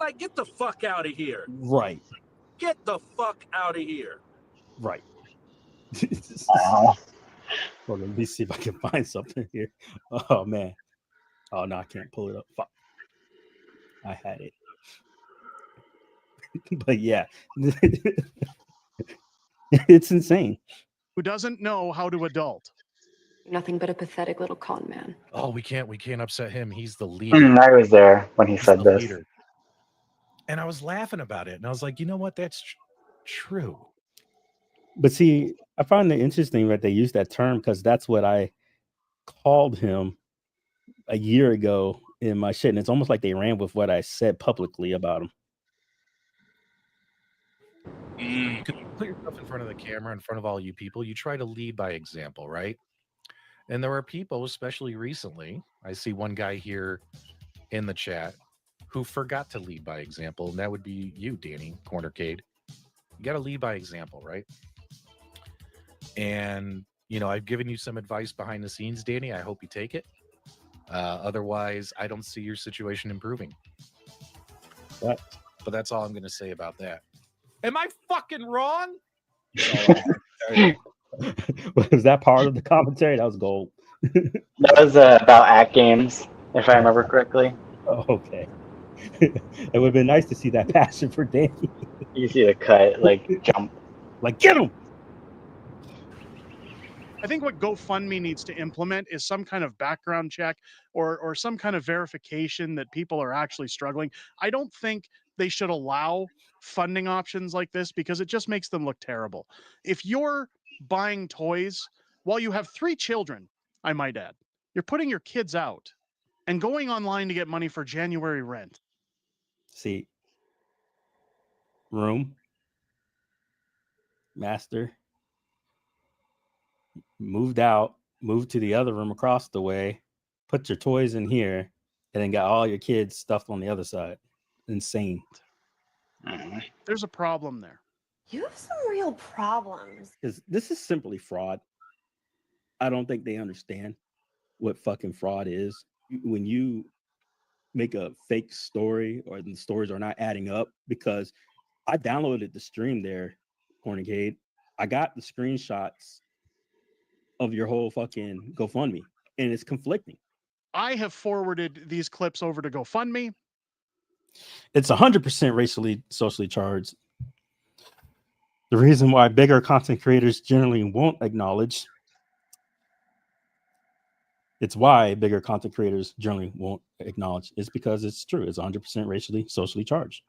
Like, get the fuck out of here. Right. Get the fuck out of here. Right. Wow. Well, let me see if I can find something here. Oh man. Oh no, I can't pull it up. Fuck. I had it. But yeah. It's insane. Who doesn't know how to adult. Nothing but a pathetic little con man. Oh, we can't upset him. He's the leader. I was there when he said this. Leader. And I was laughing about it. And I was like, you know what? That's true. But see, I find it interesting that they use that term because that's what I called him a year ago in my shit. And it's almost like they ran with what I said publicly about him. You can put yourself in front of the camera, in front of all you people. You try to lead by example, right? And there are people, especially recently, I see one guy here in the chat who forgot to lead by example, and that would be you, Danny, TheCornerCade. You got to lead by example, right? And, you know, I've given you some advice behind the scenes, Danny. I hope you take it. Otherwise, I don't see your situation improving. What? But that's all I'm going to say about that. Am I fucking wrong? Was that part of the commentary? That was gold. That was about at games, if I remember correctly. Oh, okay. It would have been nice to see that passion for Danny. You see the cut, like jump. Like, get him! I think what GoFundMe needs to implement is some kind of background check or some kind of verification that people are actually struggling. I don't think they should allow funding options like this because it just makes them look terrible. If you're buying toys while you have 3 children, I might add, you're putting your kids out and going online to get money for January rent. See, room, master, moved out, moved to the other room across the way, put your toys in here, and then got all your kids stuffed on the other side. Insane. There's a problem there. You have some real problems. Because this is simply fraud. I don't think they understand what fucking fraud is. When you make a fake story or the stories are not adding up, because I downloaded the stream there, TheCornerCade. I got the screenshots of your whole fucking GoFundMe, and it's conflicting. I have forwarded these clips over to GoFundMe. It's 100% racially, socially charged. The reason why bigger content creators generally won't acknowledge is because it's true. It's 100% racially, socially charged.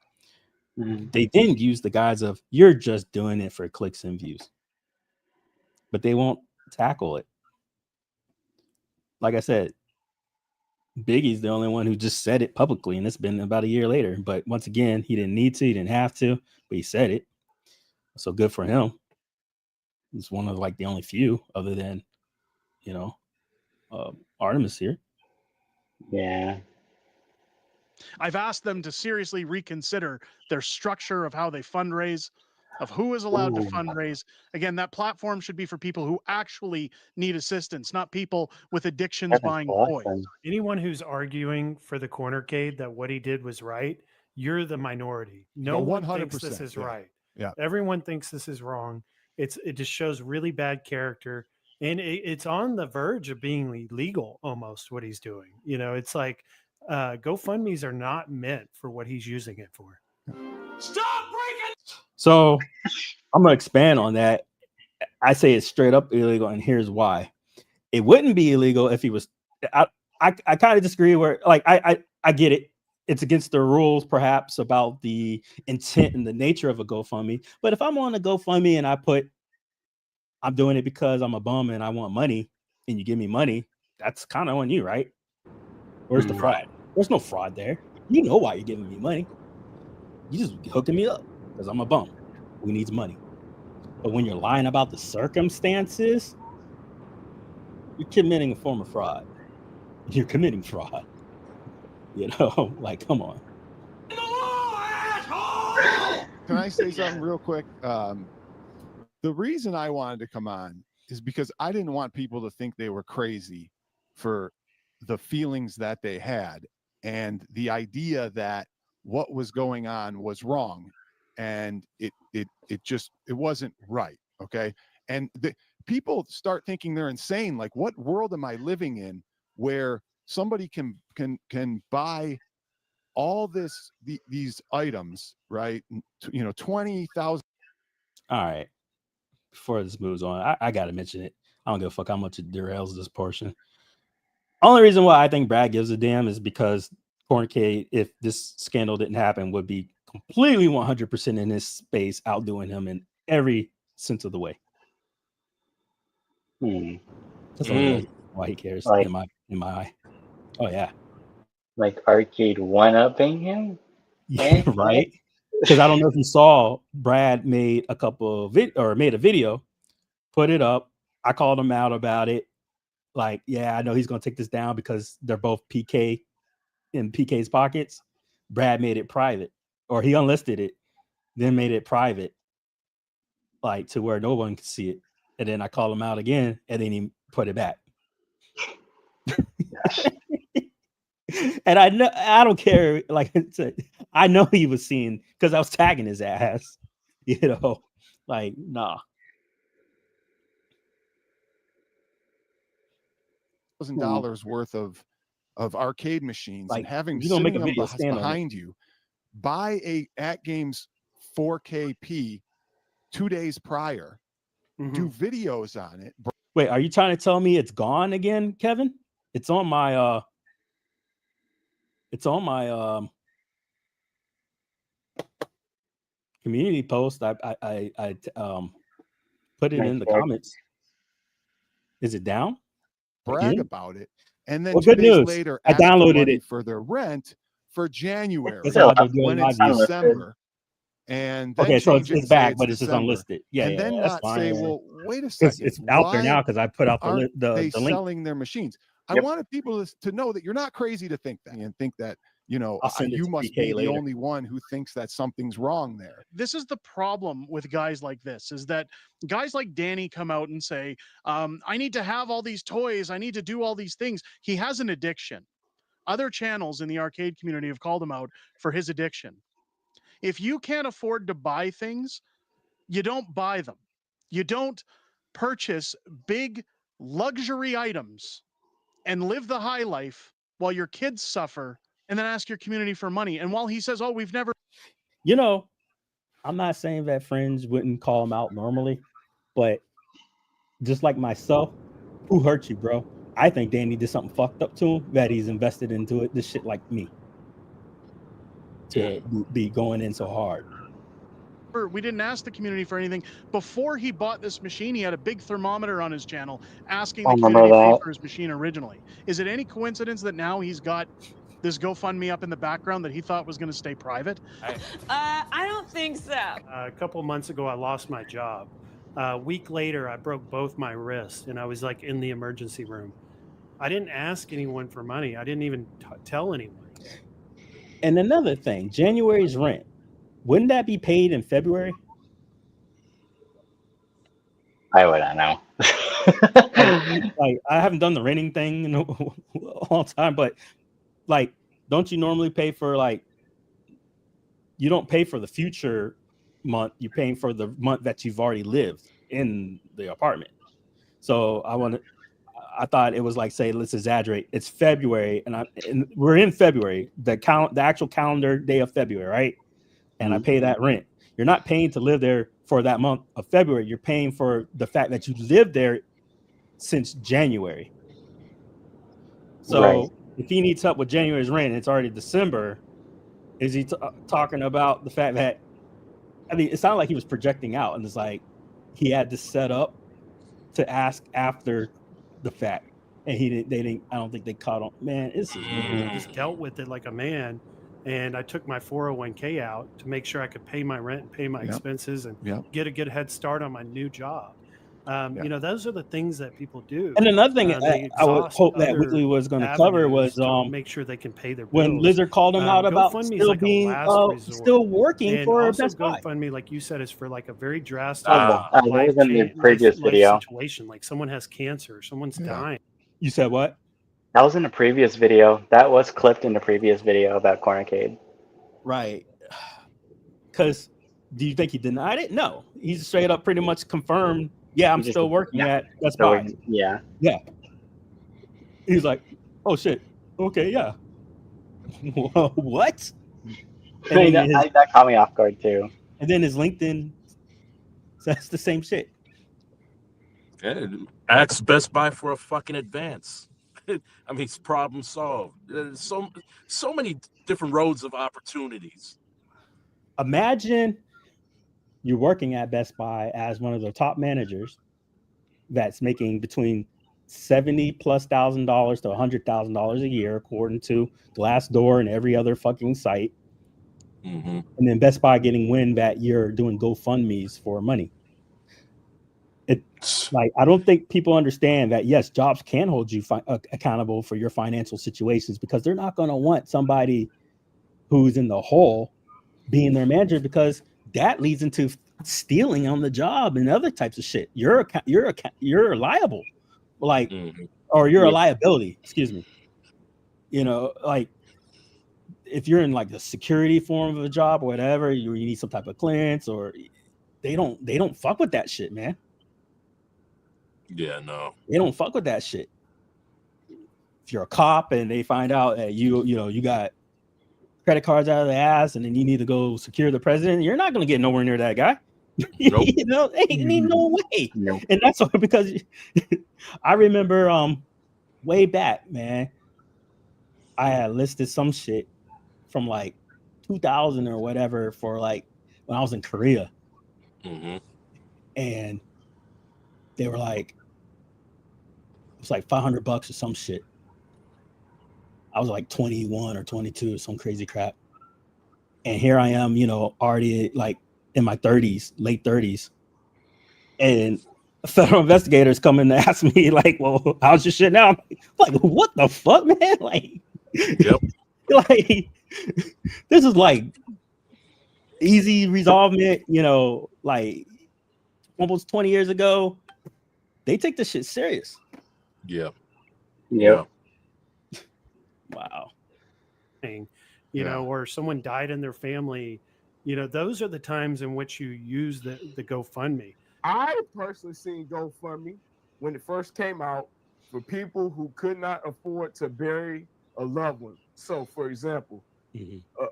They then use the guise of you're just doing it for clicks and views, but they won't tackle it. Like I said, Biggie's the only one who just said it publicly, and it's been about a year later. But once again, he didn't need to, he didn't have to, but he said it. So good for him. He's one of like the only few, other than Artemis here. Yeah. I've asked them to seriously reconsider their structure of how they fundraise, of who is allowed to fundraise. Again, that platform should be for people who actually need assistance, not people with addictions buying toys. Anyone who's arguing for the CornerCade that what he did was right, you're the minority. No one thinks this is right. Yeah. Everyone thinks this is wrong. It just shows really bad character, and it's on the verge of being illegal almost what he's doing. It's like GoFundMe's are not meant for what he's using it for. Stop breaking. So I'm gonna expand on that. I say it's straight up illegal, and here's why. It wouldn't be illegal if he was. I kind of disagree. Where like I get it. It's against the rules, perhaps, about the intent and the nature of a GoFundMe. But if I'm on a GoFundMe and I'm doing it because I'm a bum and I want money, and you give me money, that's kind of on you, right? Where's the fraud? There's no fraud there. You know why you're giving me money. You just hooking me up because I'm a bum who needs money. But when you're lying about the circumstances, you're committing a form of fraud. You're committing fraud. Like, come on. Can I say something real quick? The reason I wanted to come on is because I didn't want people to think they were crazy for the feelings that they had and the idea that what was going on was wrong, and it wasn't right. Okay. And people start thinking they're insane. Like, what world am I living in where somebody can buy all these items, right? 20,000. All right. Before this moves on, I gotta mention it. I don't give a fuck how much it derails this portion. Only reason why I think Brad gives a damn is because CornerCade, if this scandal didn't happen, would be completely 100% in this space, outdoing him in every sense of the way. That's the only reason why he cares in my eye. Oh yeah. Like Arcade one-upping him? Yeah, right? Because I don't know if you saw, Brad made a made a video, put it up. I called him out about it. Like, yeah, I know he's gonna take this down because they're both PK in PK's pockets. Brad made it private, or he unlisted it, then made it private, like to where no one could see it. And then I called him out again, and then he put it back. And I don't care. Like, I know he was seeing, because I was tagging his ass. Like, nah. $1,000 worth of arcade machines, like, and having you don't make a sitting video behind you, buy a At Games 4KP 2 days prior, do videos on it. Wait, are you trying to tell me it's gone again, Kevin? It's on my community post. I put it in the comments. Is it down? Brag about it, and then well, 2 good days news. later, I downloaded it for their rent for January when it's December. And then okay, so it's back, but it's December, just unlisted. Yeah, and then that's not fine. say, well, wait a second, it's out there now because I put out the they link. Selling their machines. I wanted people to know that you're not crazy to think that, and think that you must be the only one who thinks that something's wrong there. This is the problem with guys like this, is that guys like Danny come out and say, I need to have all these toys. I need to do all these things. He has an addiction. Other channels in the arcade community have called him out for his addiction. If you can't afford to buy things, you don't buy them. You don't purchase big luxury items and live the high life while your kids suffer and then ask your community for money. And while he says, "Oh, we've never," You know, I'm not saying that friends wouldn't call him out normally, but just like myself, who hurt you, bro? I think Danny did something fucked up to him that he's invested into it. This shit like me to be going in so hard. we didn't ask the community for anything. Before he bought this machine, he had a big thermometer on his channel asking the community to pay for his machine originally. Is it any coincidence that now he's got this GoFundMe up in the background that he thought was going to stay private? I don't think so. A couple months ago, I lost my job. A week later, I broke both my wrists, and I was like in the emergency room. I didn't ask anyone for money. I didn't even tell anyone. And another thing, January's rent, wouldn't that be paid in February? I would not know. Like I haven't done the renting thing in a long time, but like, don't you normally pay for like? You don't pay for the future month. You're paying for the month that you've already lived in the apartment. So I thought it was like, say, let's exaggerate. It's February, and we're in February, the actual calendar day of February, right? And I pay that rent. You're not paying to live there for that month of February. You're paying for the fact that you lived there since January. So if he needs help with January's rent, and it's already December. Is he talking about the fact that? I mean, it sounded like he was projecting out, and it's like he had to set up to ask after the fact, and they didn't. I don't think they caught on. Man, it's just dealt with it like a man, and I took my 401k out to make sure I could pay my rent and pay my expenses and get a good head start on my new job. You know, those are the things that people do. And another thing I would hope that Weekly was going to cover was make sure they can pay their bills. when Lizard called him out about GoFundMe still like being still working and for also Best Buy. GoFundMe, like you said, is for like a very drastic that was in the previous video. situation, like someone has cancer, someone's dying. You said what? That was in a previous video. That was clipped in the previous video about CornerCade. Right. Because do you think he denied it? No, he's straight up pretty much confirmed. Yeah, I'm still working at Best Buy. Yeah. Yeah. He's like, oh shit. Okay, yeah. What? And that caught me off guard too. And then his LinkedIn says the same shit. Yeah, ask Best Buy for a fucking advance. I mean, it's problem solved. There's so many different roads of opportunities. Imagine you're working at Best Buy as one of the top managers that's making between $70,000+ to $100,000 a year, according to Glassdoor and every other fucking site. And then Best Buy getting wind that you're doing GoFundMes for money. It's like, I don't think people understand that, yes, jobs can hold you accountable for your financial situations, because they're not going to want somebody who's in the hole being their manager, because that leads into stealing on the job and other types of shit. You're liable, like, or you're a liability. Excuse me. You know, like if you're in like the security form of a job or whatever, you need some type of clearance, or they don't fuck with that shit, man. Yeah, no, they don't fuck with that shit. If you're a cop and they find out that you got credit cards out of the ass and then you need to go secure the president, you're not going to get nowhere near that guy. Nope. You know, ain't no way. Nope. And that's all because I remember way back, man, I had listed some shit from like 2000 or whatever for like when I was in Korea. And they were like, it was like $500 or some shit. I was like 21 or 22 or some crazy crap. And here I am, already like in my 30s, late 30s. And federal investigators come in to ask me like, well, how's your shit now? I'm like, what the fuck, man? Like, yep. Like, this is like easy resolvement, like almost 20 years ago. They take this shit serious. Yeah. Yeah. Wow. Or someone died in their family, those are the times in which you use the GoFundMe. I personally seen GoFundMe when it first came out for people who could not afford to bury a loved one. So, for example,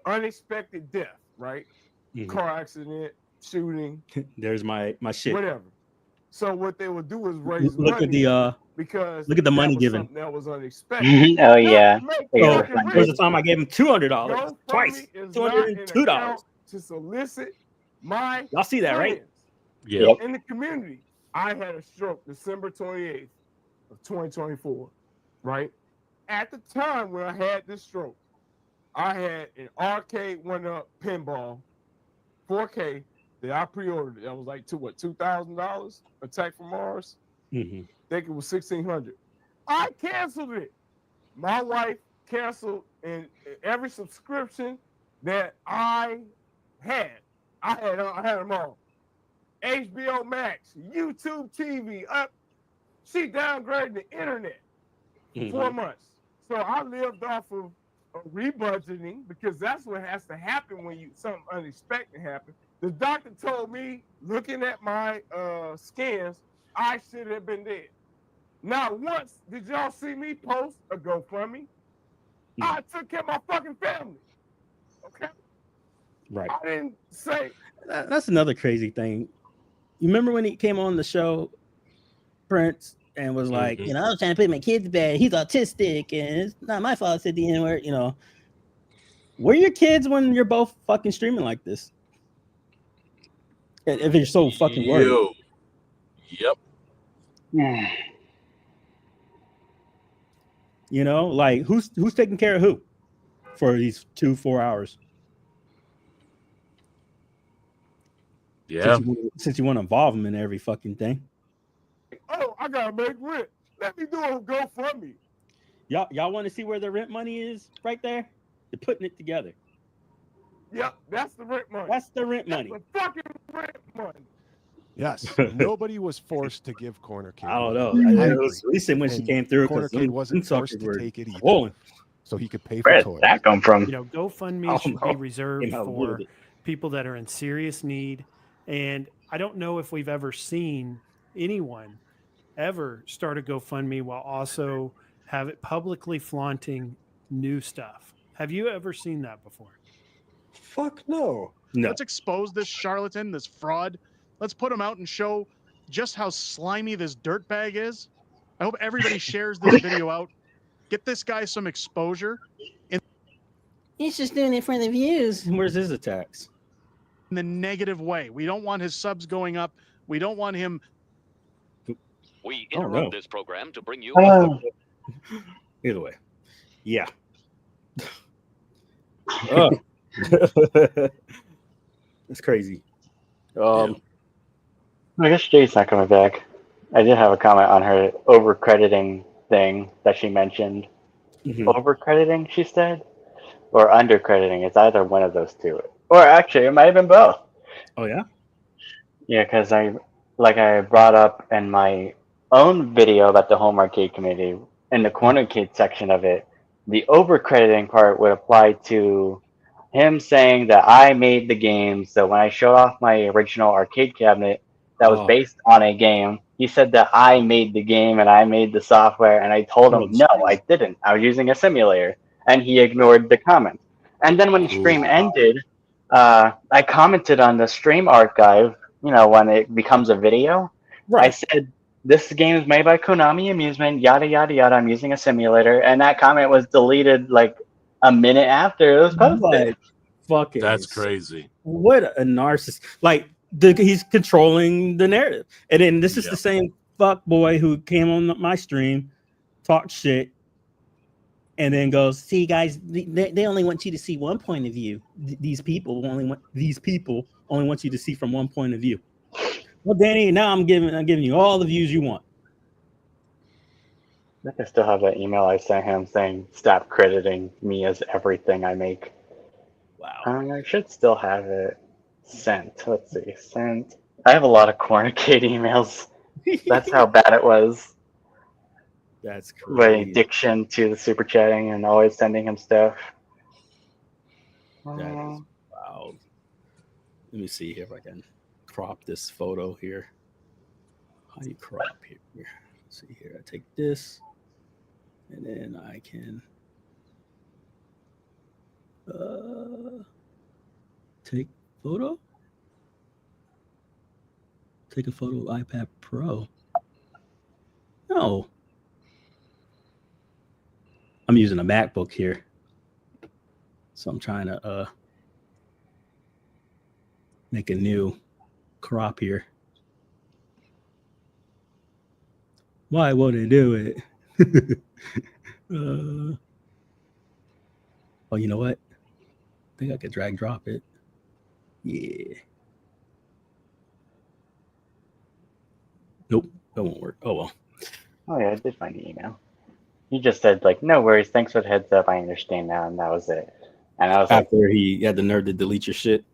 unexpected death, right? Mhm. Car accident, shooting, There's my shit. whatever. So what they would do is raise Look at money the because look at the that money was given. something that was unexpected. Oh Not yeah. make They get Oh, fucking there was refunded. a rich. time I gave him $200 twice. GoFundMe is not an $202. account to solicit my Y'all see that, right? friends. Yep. In the community, I had a stroke December 28th of 2024, right? At the time when I had this stroke, I had an arcade one-up pinball 4K that I pre-ordered. That was like $2,000? Attack from Mars. Mm-hmm. I think it was $1,600. I canceled it. My wife canceled and every subscription that I had. I had them all. HBO Max, YouTube TV, up. She downgraded the internet for 4 months. So I lived off of rebudgeting because that's what has to happen when something unexpected happens. The doctor told me, looking at my scans, I should have been dead. Not once did y'all see me post a GoFundMe. I took care of my fucking family. Okay. Right. I didn't say. That's another crazy thing. You remember when he came on the show, Prince, and was like, I was trying to put my kid to bed. He's autistic, and it's not my fault. I said the N-word, Where are your kids when you're both fucking streaming like this? If you're so fucking worried. Yep. Like who's taking care of who for these 4 hours? Yeah. Since you want to involve them in every fucking thing. Oh, I gotta make rent. Let me do a GoFundMe. Y'all want to see where the rent money is right there? They're putting it together. Yep, that's the rent money. That's the rent money. That's the fucking rent money. Yes, nobody was forced to give CornerCade. I don't know. I It was recent when she came through. CornerCade wasn't forced to take it either, rolling. so he could pay for Where did toys. that come from? GoFundMe should be reserved for people that are in serious need. And I don't know if we've ever seen anyone ever start a GoFundMe while also have it publicly flaunting new stuff. Have you ever seen that before? Fuck no. No. Let's expose this charlatan, this fraud. Let's put him out and show just how slimy this dirtbag is. I hope everybody shares this video out. Get this guy some exposure. He's just doing it for the views. Where's his attacks? In the negative way. We don't want his subs going up. We don't want him. We interrupt this program to bring you. Either way. Yeah. It's crazy. I guess Jay's not coming back. I did have a comment on her overcrediting thing that she mentioned. Overcrediting, she said? Or undercrediting. It's either one of those two. Or actually, it might have been both. Oh, yeah? Yeah, because I brought up in my own video about the home arcade community, in the TheCornerCade section of it, the overcrediting part would apply to him saying that I made the game. So when I showed off my original arcade cabinet that was based on a game, he said that I made the game and I made the software, and I told him, no, I didn't. I was using a simulator, and he ignored the comment. And then when the stream ended, I commented on the stream archive, when it becomes a video. I said, this game is made by Konami Amusement, yada, yada, yada. I'm using a simulator. And that comment was deleted like a minute after it was posted. Fucking That's crazy. What a narcissist. Like, he's controlling the narrative. And then this is the same fuck boy who came on my stream, talked shit, and then goes, see, guys, they only want you to see one point of view. These people only want you to see from one point of view. Well, Danny, now I'm giving you all the views you want. I think I still have that email I sent him saying, stop crediting me as everything I make. Wow. I should still have it sent. Let's see, sent. I have a lot of TheCornerCade emails. That's how bad it was. That's crazy. My addiction to the super chatting and always sending him stuff. That is wild. Let me see if I can crop this photo here. How do you crop here? Let's see here. I take this, and then I can Take photo. Take a photo of iPad Pro. No. I'm using a MacBook here. So I'm trying to make a new crop here. Why won't it do it? Oh, you know what? I think I could drag drop it. Yeah. Nope, that won't work. Oh well. Oh yeah, I did find the email. He just said like, "No worries, thanks for the heads up. I understand now," and that was it. And I was like, After he had the nerve to delete your shit.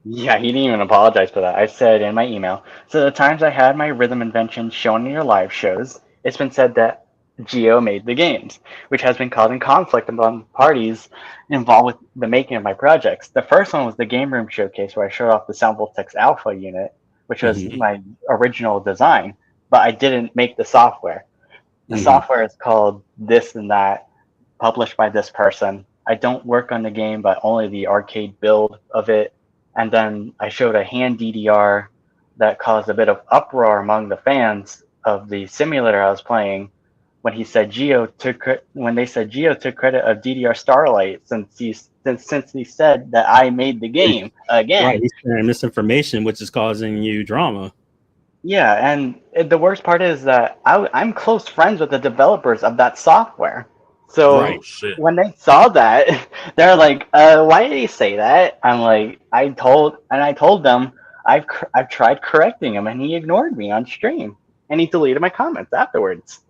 yeah, he didn't even apologize for that. I said in my email, so the times I had my rhythm inventions shown in your live shows, it's been said that Geo made the games, which has been causing conflict among parties involved with the making of my projects. The first one was the Game Room Showcase, where I showed off the Soundable Text Alpha unit, which was my original design, but I didn't make the software. The software is called this and that, published by this person. I don't work on the game, but only the arcade build of it. And then I showed a hand DDR that caused a bit of uproar among the fans of the simulator I was playing when he said when they said Geo took credit of DDR Starlight since he said that I made the game again. Right, he's sharing misinformation, which is causing you drama. Yeah, and the worst part is that I'm close friends with the developers of that software. So when they saw that, they're like, why did he say that?" I'm like, I told them I've tried correcting him, and he ignored me on stream, and he deleted my comments afterwards.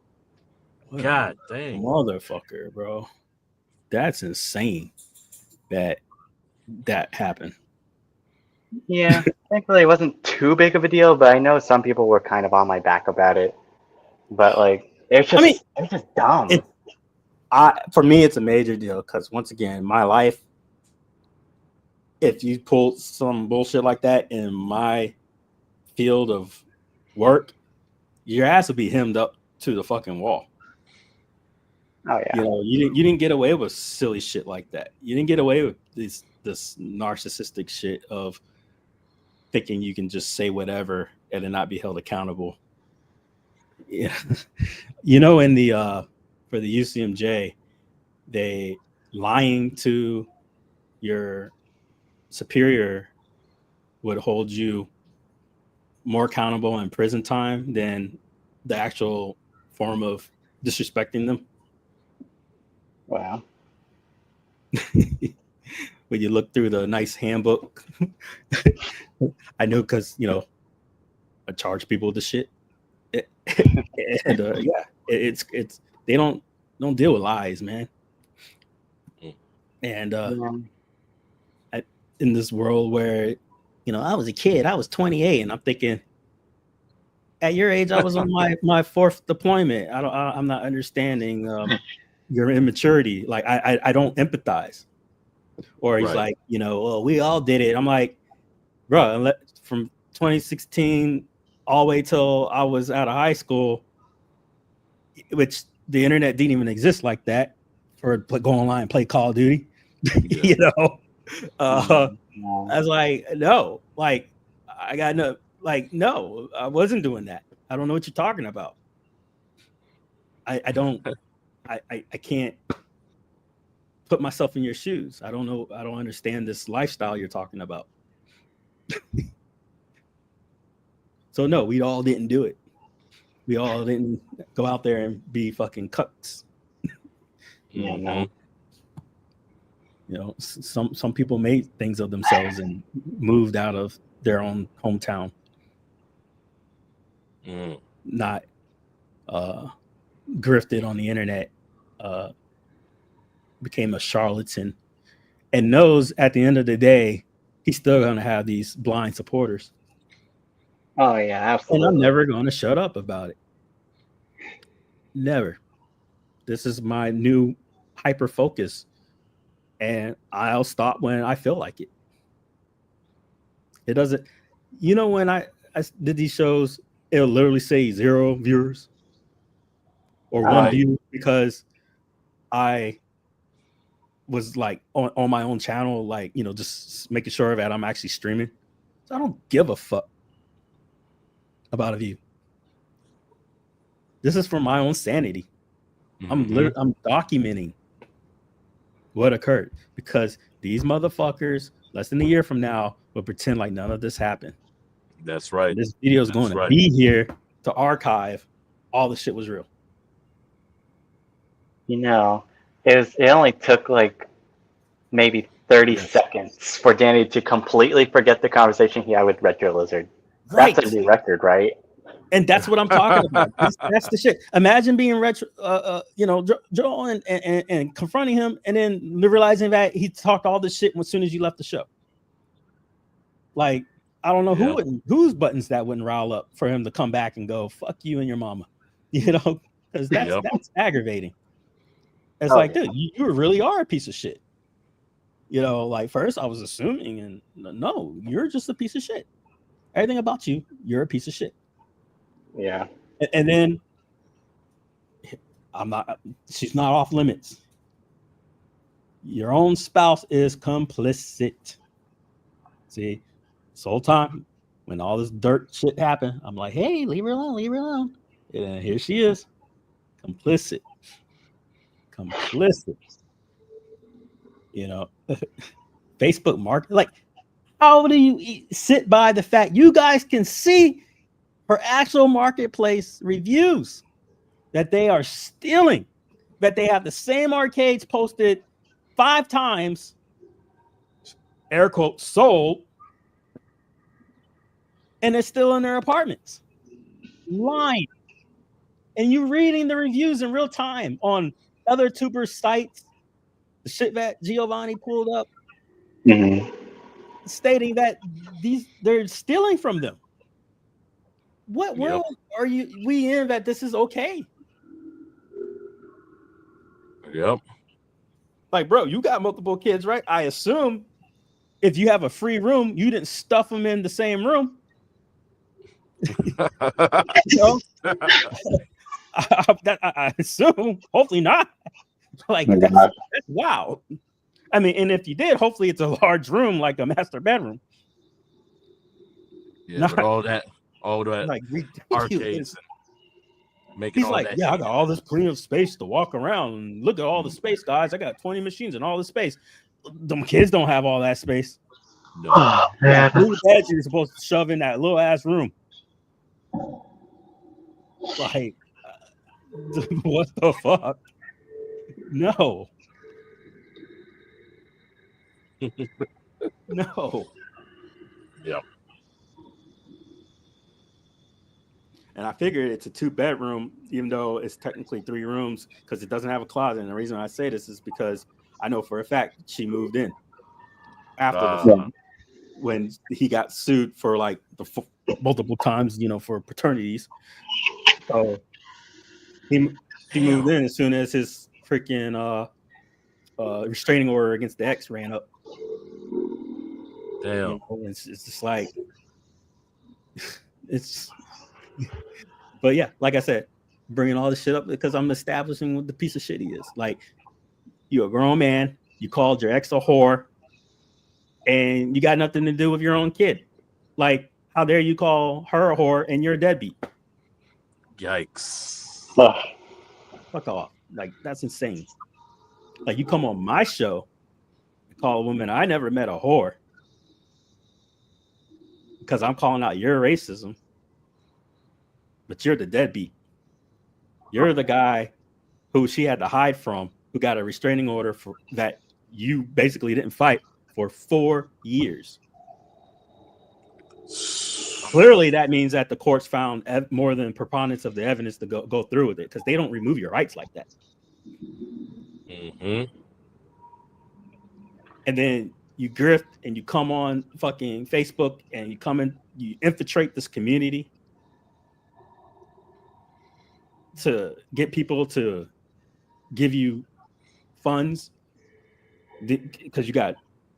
God dang, motherfucker, bro, that's insane. That happened. Yeah, thankfully it wasn't too big of a deal, but I know some people were kind of on my back about it. But like, it's just dumb. For me, it's a major deal because once again, my life, if you pull some bullshit like that in my field of work, your ass will be hemmed up to the fucking wall. Oh yeah. You know, you didn't get away with silly shit like that. You didn't get away with this narcissistic shit of thinking you can just say whatever and then not be held accountable. Yeah. You know, in the for the UCMJ, they lying to your superior would hold you more accountable in prison time than the actual form of disrespecting them. Wow. When you look through the nice handbook, I know because I charge people the shit, and yeah, it's they don't deal with lies, man. And in this world where I was a kid, I was 28, and I'm thinking, at your age, I was on my fourth deployment. I'm not understanding your immaturity. Like I don't empathize. Or he's like, well, we all did it. I'm like, bro, from 2016 all the way till I was out of high school, which the internet didn't even exist like that for go online and play Call of Duty. I was like, no, like I got no, like, no, I wasn't doing that. I don't know what you're talking about. I don't, I can't put myself in your shoes. I don't know. I don't understand this lifestyle you're talking about. So no, we all didn't do it. We all didn't go out there and be fucking cucks. Yeah, no. Some people made things of themselves and moved out of their own hometown. Not grifted on the internet, became a charlatan, and knows at the end of the day he's still going to have these blind supporters. Oh yeah, absolutely. And I'm never going to shut up about it. Never. This is my new hyper focus, and I'll stop when I feel like it. It doesn't, when I did these shows, it'll literally say 0 viewers or 1 view because I was like on my own channel, like, you know, just making sure that I'm actually streaming. So I don't give a fuck about a view. This is for my own sanity. I'm documenting what occurred, because these motherfuckers less than a year from now will pretend like none of this happened. That's right. This video is going to be here to archive all the shit was real. You know, it only took like maybe 30 seconds for Danny to completely forget the conversation he had with Retro Lizard. Right. That's a new record, right? And that's what I'm talking about. That's the shit. Imagine being you know, Joel and confronting him, and then realizing that he talked all this shit as soon as you left the show. Like, I don't know whose buttons that wouldn't rile up for him to come back and go, "Fuck you and your mama," you know, because that's aggravating. It's like, dude, you really are a piece of shit. You know, like, first I was assuming, and no, you're just a piece of shit. Everything about you, you're a piece of shit. Yeah. And then she's not off limits. Your own spouse is complicit. See, this whole time when all this dirt shit happened, I'm like, hey, leave her alone, leave her alone. And here she is, complicit. You know, Facebook market. Like, how do you sit by the fact you guys can see her actual marketplace reviews that they are stealing, that they have the same arcades posted 5 times, air quotes, sold, and it's still in their apartments, lying. And you reading the reviews in real time on other tubers' sites, the shit that Giovanni pulled up, stating that they're stealing from them. What world are we in that this is okay? Yep. Like, bro, you got multiple kids, right? I assume if you have a free room, you didn't stuff them in the same room. You know? I assume, hopefully not. Like, that's wow. I mean, and if you did, hopefully it's a large room, like a master bedroom. Yeah, but all that like arcades. Making He's all like, that yeah, I shit. got all this plenty of space to walk around and look at all the space, guys. I got 20 machines and all the space. Them kids don't have all that space. No. Oh, man. Blue beds you're supposed to shove in that little ass room. Like, what the fuck? No. No. Yep. And I figured it's a 2-bedroom, even though it's technically 3 rooms, because it doesn't have a closet. And the reason I say this is because I know for a fact she moved in after the film when he got sued for like multiple times, you know, for paternities. So he moved in as soon as his freaking restraining order against the ex ran up. Damn. You know, it's just like it's. But yeah, like I said, bringing all this shit up because I'm establishing what the piece of shit he is. Like, you're a grown man, you called your ex a whore, and you got nothing to do with your own kid. Like, how dare you call her a whore and you're a deadbeat? Yikes. Fuck off. Like, that's insane. Like, you come on my show and call a woman I never met a whore because I'm calling out your racism. But you're the deadbeat. You're the guy who she had to hide from, who got a restraining order for that you basically didn't fight for 4 years. Clearly, that means that the courts found more than preponderance of the evidence to go through with it, because they don't remove your rights like that. Mm-hmm. And then you grift and you come on fucking Facebook and you come in, you infiltrate this community to get people to give you funds because you got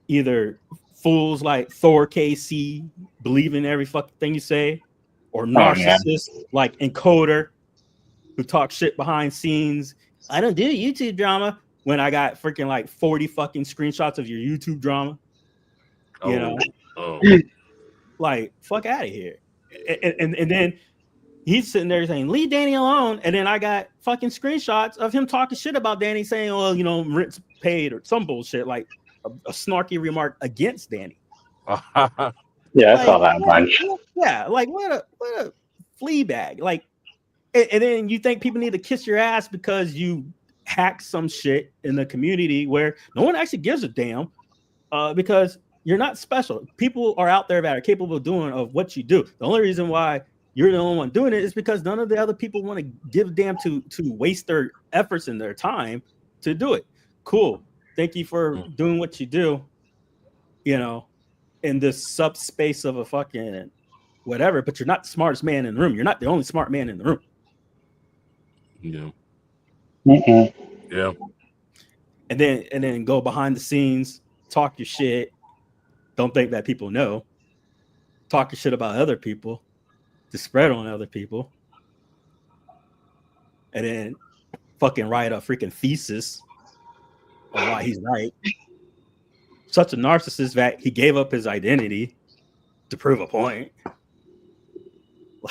either fools like TheCornerCade believe in every fucking thing you say, or narcissists like Encoder who talk shit behind scenes. I don't do YouTube drama. when I got freaking like 40 fucking screenshots of your YouTube drama. You know, like fuck out of here. And then he's sitting there saying, leave Danny alone. And then I got fucking screenshots of him talking shit about Danny, saying, well, you know, rent's paid or some bullshit, like a snarky remark against Danny. Yeah, I saw that bunch. Yeah, like what a flea bag. Like, and then you think people need to kiss your ass because you hack some shit in the community where no one actually gives a damn, because you're not special. People are out there that are capable of doing of what you do. The only reason why you're the only one doing it is because none of the other people want to give a damn to waste their efforts and their time to do it. Cool. Thank you for doing what you do, you know, in this subspace of a fucking whatever, but you're not the smartest man in the room. You're not the only smart man in the room. Yeah. Yeah. And then go behind the scenes, talk your shit. Don't think that people know. Talk your shit about other people to spread on other people. And then fucking write a freaking thesis on why he's right. Such a narcissist that he gave up his identity to prove a point.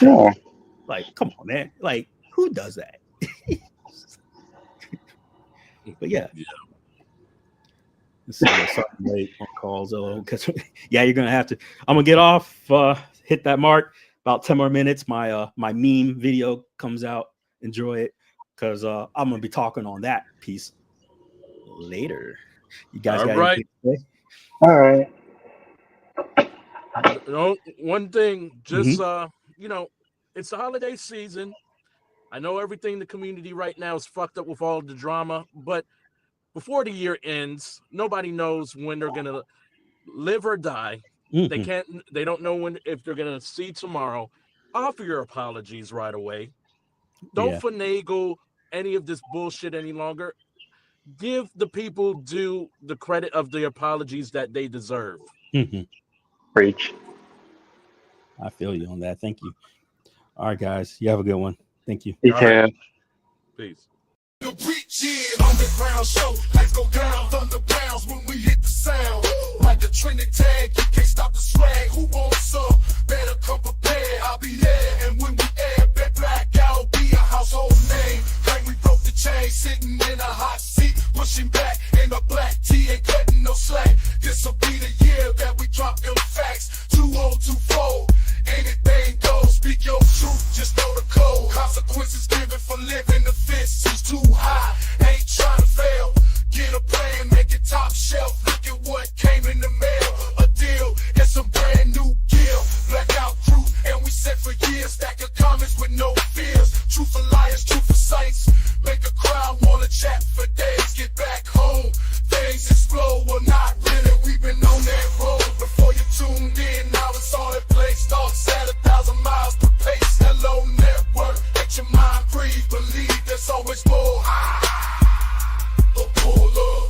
Like, come on, man. Like, who does that? But yeah. Sorry, late on calls, because yeah, you're gonna have to. I'm gonna get off. Hit that mark. About 10 more minutes. My meme video comes out. Enjoy it, because I'm gonna be talking on that piece later. You guys all got right? anything to say? All right. You know, one thing, just you know, it's the holiday season. I know everything in the community right now is fucked up with all the drama, but before the year ends, nobody knows when they're gonna live or die. They don't know if they're gonna see tomorrow. Offer your apologies right away. Don't finagle any of this bullshit any longer. Give the people due the credit of the apologies that they deserve. Preach. I feel you on that. Thank you. All right, guys. You have a good one. Thank you. You too. Peace. The reach in underground show. Let's go down from the bounds when we hit the sound. Like the trending tag, you can't stop the swag. Who wants some? Better come prepared. I'll be there. And when we air, bet black out, be a household name. Like we broke the chain, sitting in a hot seat, pushing back in a black tee, ain't cutting no slack. This'll be the year that we drop them facts. 2024. Anything goes, speak your truth, just know the code. Consequences given for living, the fence is too high. Ain't trying to fail. Get a plan, make it top shelf. Look at what came in the mail. A deal and some brand new gear. Blackout crew, and we set for years. Stack of comments with no fears. Truth for liars, truth for saints. Make a crowd wanna chat for days. Get back home, things explode. Well, not really, we've been on that road. Before you tuned in, now it's all in place. Thoughts at 1,000 miles per pace. Hello, network, let your mind free. Believe there's always more. The pull up.